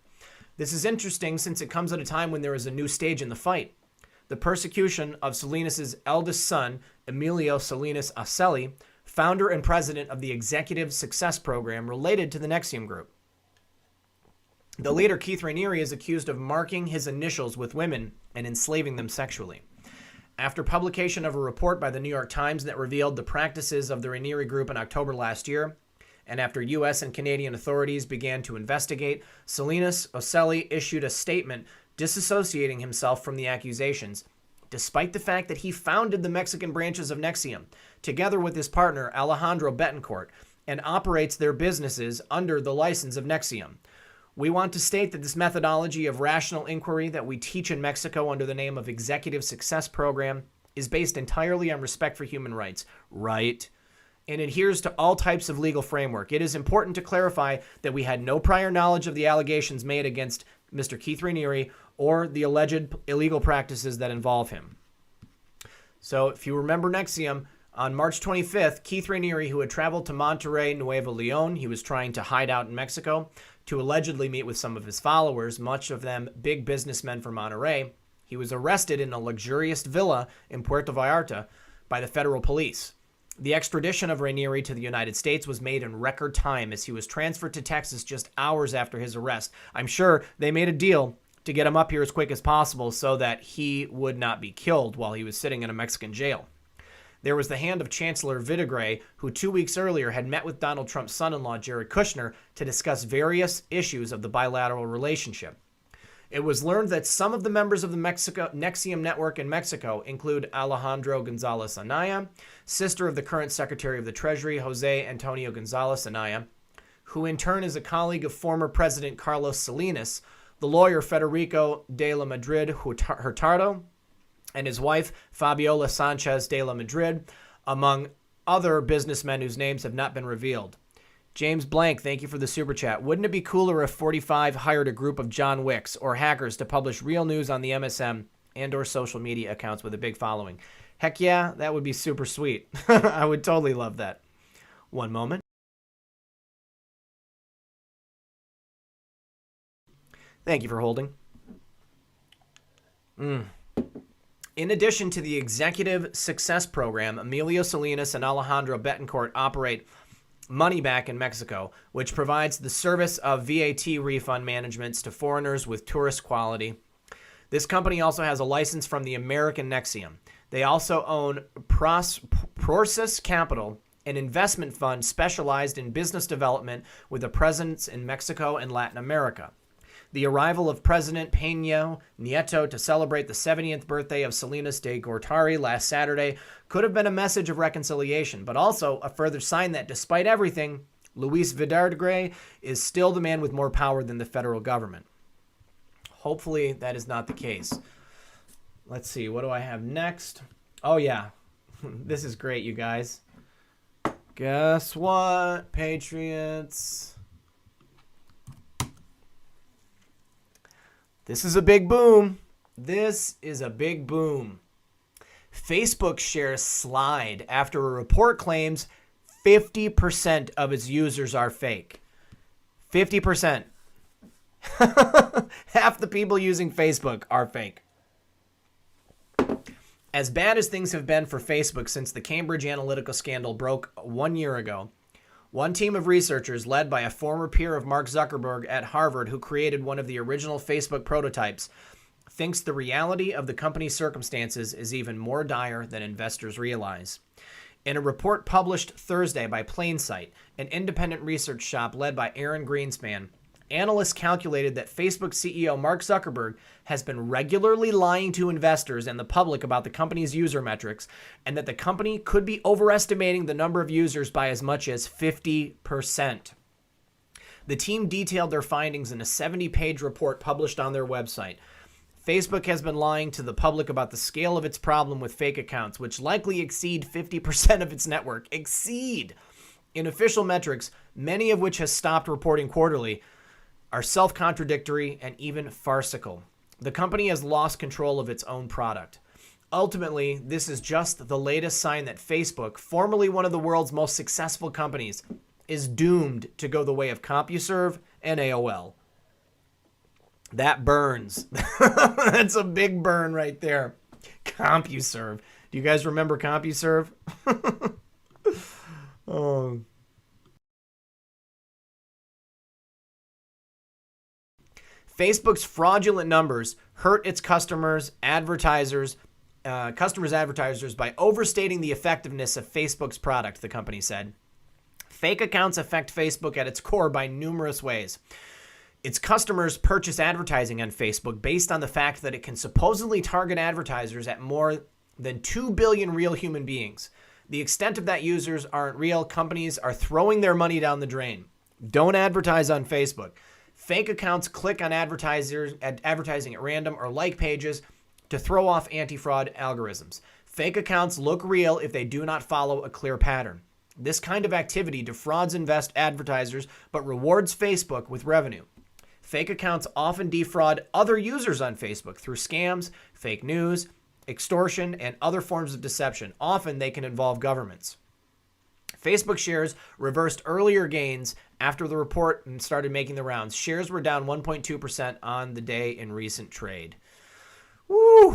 This is interesting since it comes at a time when there is a new stage in the fight. The persecution of Salinas' eldest son, Emilio Salinas Araceli, founder and president of the Executive Success Program related to the NXIVM group. The leader, Keith Raniere, is accused of marking his initials with women and enslaving them sexually. After publication of a report by the New York Times that revealed the practices of the Raniere group in October last year, and after U.S. and Canadian authorities began to investigate, Salinas Araceli issued a statement disassociating himself from the accusations, despite the fact that he founded the Mexican branches of NXIVM, together with his partner Alejandro Betancourt, and operates their businesses under the license of NXIVM. We want to state that this methodology of rational inquiry that we teach in Mexico under the name of Executive Success Program is based entirely on respect for human rights, right? And adheres to all types of legal framework. It is important to clarify that we had no prior knowledge of the allegations made against Mr. Keith Raniere or the alleged illegal practices that involve him. So if you remember NXIVM, on March 25th, Keith Raniere, who had traveled to Monterrey, Nuevo Leon, he was trying to hide out in Mexico to allegedly meet with some of his followers, much of them big businessmen from Monterrey. He was arrested in a luxurious villa in Puerto Vallarta by the federal police. The extradition of Raniere to the United States was made in record time as he was transferred to Texas just hours after his arrest. I'm sure they made a deal to get him up here as quick as possible so that he would not be killed while he was sitting in a Mexican jail. There was the hand of Chancellor Videgaray, who 2 weeks earlier had met with Donald Trump's son-in-law, Jared Kushner, to discuss various issues of the bilateral relationship. It was learned that some of the members of the NXIVM network in Mexico include Alejandro Gonzalez Anaya, sister of the current Secretary of the Treasury, Jose Antonio Gonzalez Anaya, who in turn is a colleague of former President Carlos Salinas, the lawyer Federico de la Madrid Hurtado, and his wife, Fabiola Sanchez de la Madrid, among other businessmen whose names have not been revealed. James Blank, thank you for the super chat. Wouldn't it be cooler if 45 hired a group of John Wicks or hackers to publish real news on the MSM and or social media accounts with a big following? Heck yeah, that would be super sweet. I would totally love that. One moment. Thank you for holding. In addition to the Executive Success Program, Emilio Salinas and Alejandro Betancourt operate Money Back in Mexico, which provides the service of VAT refund managements to foreigners with tourist quality. This company also has a license from the American NXIVM. They also own Prosus Capital, an investment fund specialized in business development with a presence in Mexico and Latin America. The arrival of President Peña Nieto to celebrate the 70th birthday of Salinas de Gortari last Saturday could have been a message of reconciliation, but also a further sign that despite everything, Luis Videgaray is still the man with more power than the federal government. Hopefully that is not the case. Let's see, what do I have next? Oh yeah, this is great, you guys. Guess what, Patriots? This is a big boom. This is a big boom. Facebook shares slide after a report claims 50% of its users are fake. 50%. Half the people using Facebook are fake. As bad as things have been for Facebook since the Cambridge Analytica scandal broke 1 year ago, one team of researchers led by a former peer of Mark Zuckerberg at Harvard who created one of the original Facebook prototypes thinks the reality of the company's circumstances is even more dire than investors realize. In a report published Thursday by Plainsight, an independent research shop led by Aaron Greenspan, analysts calculated that Facebook CEO Mark Zuckerberg has been regularly lying to investors and the public about the company's user metrics, and that the company could be overestimating the number of users by as much as 50%. The team detailed their findings in a 70-page report published on their website. Facebook has been lying to the public about the scale of its problem with fake accounts, which likely exceed 50% of its network. Exceed! In official metrics, many of which has stopped reporting quarterly, are self-contradictory and even farcical. The company has lost control of its own product. Ultimately, this is just the latest sign that Facebook, formerly one of the world's most successful companies, is doomed to go the way of CompuServe and AOL. That burns. That's a big burn right there. CompuServe. Do you guys remember CompuServe? Oh. Facebook's fraudulent numbers hurt its advertisers by overstating the effectiveness of Facebook's product, the company said. Fake accounts affect Facebook at its core by numerous ways. Its customers purchase advertising on Facebook based on the fact that it can supposedly target advertisers at more than 2 billion real human beings. The extent of that users aren't real, companies are throwing their money down the drain. Don't advertise on Facebook. Fake accounts click on advertising at random or like pages to throw off anti-fraud algorithms. Fake accounts look real if they do not follow a clear pattern. This kind of activity defrauds advertisers but rewards Facebook with revenue. Fake accounts often defraud other users on Facebook through scams, fake news, extortion, and other forms of deception. Often they can involve governments. Facebook shares reversed earlier gains after the report started making the rounds. Shares were down 1.2% on the day in recent trade. Woo!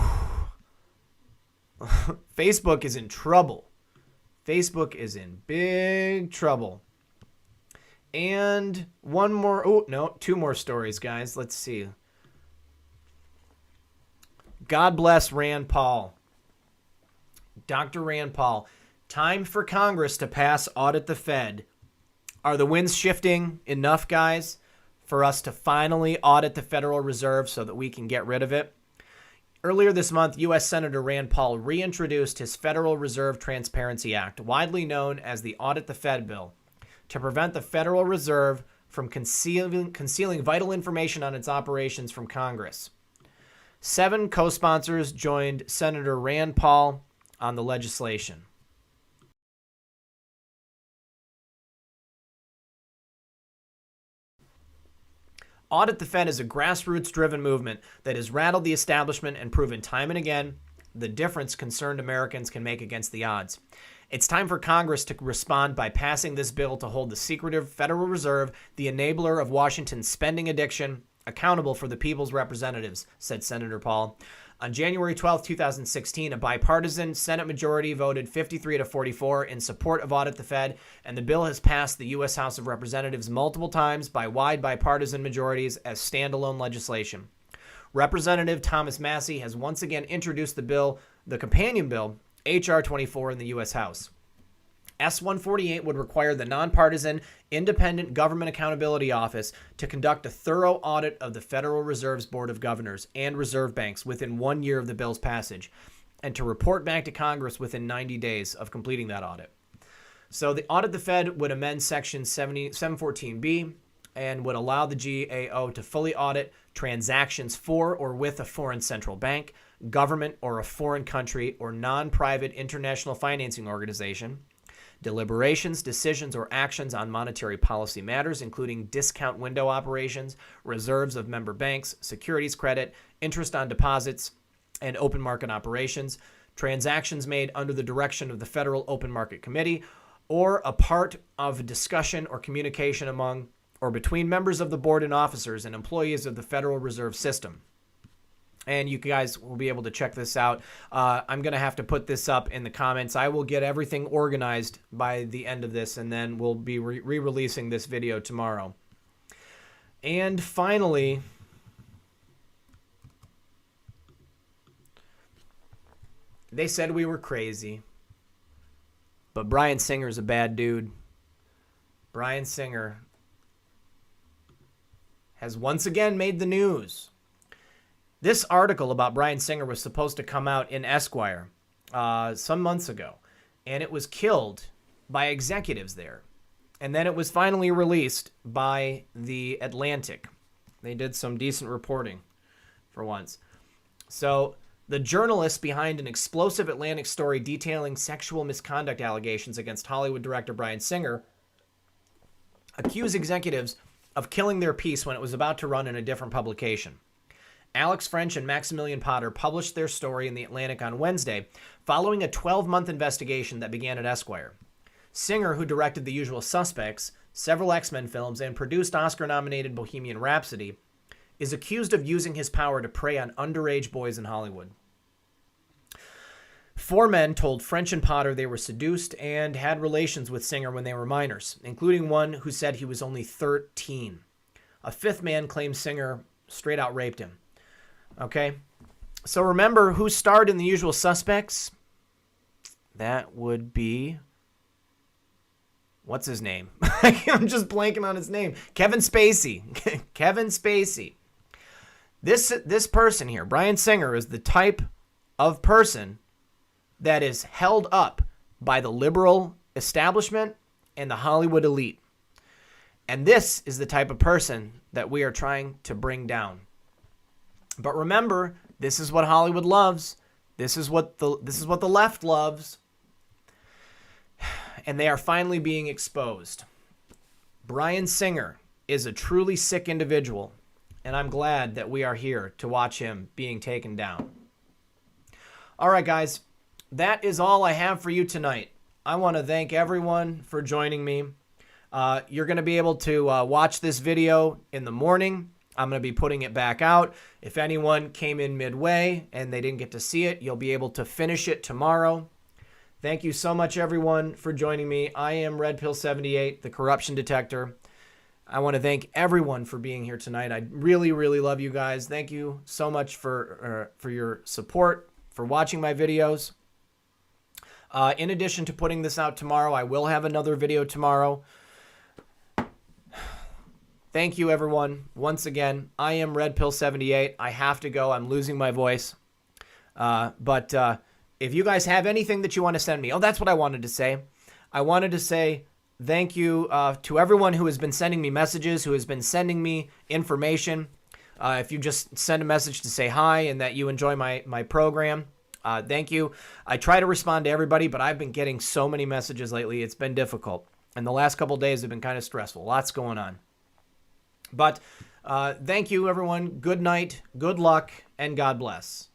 Facebook is in trouble. Facebook is in big trouble. And two more stories, guys. Let's see. God bless Rand Paul. Dr. Rand Paul. Time for Congress to pass Audit the Fed. Are the winds shifting enough, guys, for us to finally audit the Federal Reserve so that we can get rid of it? Earlier this month, U.S. Senator Rand Paul reintroduced his Federal Reserve Transparency Act, widely known as the Audit the Fed bill, to prevent the Federal Reserve from concealing vital information on its operations from Congress. 7 co-sponsors joined Senator Rand Paul on the legislation. Audit the Fed is a grassroots-driven movement that has rattled the establishment and proven time and again the difference concerned Americans can make against the odds. It's time for Congress to respond by passing this bill to hold the secretive Federal Reserve, the enabler of Washington's spending addiction, accountable for the people's representatives, said Senator Paul. On January 12, 2016, a bipartisan Senate majority voted 53-44 in support of Audit the Fed, and the bill has passed the U.S. House of Representatives multiple times by wide bipartisan majorities as standalone legislation. Representative Thomas Massie has once again introduced the companion bill, H.R. 24, in the U.S. House. S-148 would require the nonpartisan, independent Government Accountability Office to conduct a thorough audit of the Federal Reserve's Board of Governors and reserve banks within 1 year of the bill's passage, and to report back to Congress within 90 days of completing that audit. So the Audit the Fed would amend Section 714B and would allow the GAO to fully audit transactions for or with a foreign central bank, government or a foreign country or non-private international financing organization, deliberations, decisions, or actions on monetary policy matters, including discount window operations, reserves of member banks, securities credit, interest on deposits, and open market operations, transactions made under the direction of the Federal Open Market Committee, or a part of a discussion or communication among or between members of the board and officers and employees of the Federal Reserve System. and you guys will be able to check this out. I'm going to have to put this up in the comments. I will get everything organized by the end of this, and then we'll be re-releasing this video tomorrow. And finally, they said we were crazy, but Bryan Singer's a bad dude. Bryan Singer has once again made the news. This article about Bryan Singer was supposed to come out in Esquire some months ago, and it was killed by executives there. And then it was finally released by The Atlantic. They did some decent reporting for once. So the journalists behind an explosive Atlantic story detailing sexual misconduct allegations against Hollywood director Bryan Singer accuse executives of killing their piece when it was about to run in a different publication. Alex French and Maximilian Potter published their story in The Atlantic on Wednesday, following a 12-month investigation that began at Esquire. Singer, who directed The Usual Suspects, several X-Men films, and produced Oscar-nominated Bohemian Rhapsody, is accused of using his power to prey on underage boys in Hollywood. 4 men told French and Potter they were seduced and had relations with Singer when they were minors, including one who said he was only 13. A 5th man claimed Singer straight out raped him. Okay, so remember who starred in The Usual Suspects? That would be... what's his name? I'm just blanking on his name. Kevin Spacey. Kevin Spacey. This person here, Bryan Singer, is the type of person that is held up by the liberal establishment and the Hollywood elite. And this is the type of person that we are trying to bring down. But remember, this is what Hollywood loves. This is what the left loves. And they are finally being exposed. Bryan Singer is a truly sick individual, and I'm glad that we are here to watch him being taken down. All right, guys, that is all I have for you tonight. I want to thank everyone for joining me. You're going to be able to watch this video in the morning. I'm going to be putting it back out. If anyone came in midway and they didn't get to see it, you'll be able to finish it tomorrow. Thank you so much, everyone, for joining me. I am Red Pill 78, the corruption detector. I want to thank everyone for being here tonight. I really, really love you guys. Thank you so much for your support, for watching my videos. In addition to putting this out tomorrow, I will have another video tomorrow. Thank you, everyone. Once again, I am Red Pill 78. I have to go. I'm losing my voice. But if you guys have anything that you want to send me, that's what I wanted to say. I wanted to say thank you to everyone who has been sending me messages, who has been sending me information. If you just send a message to say hi and that you enjoy my program, thank you. I try to respond to everybody, but I've been getting so many messages lately. It's been difficult. And the last couple of days have been kind of stressful. Lots going on. But thank you, everyone. Good night, good luck, and God bless.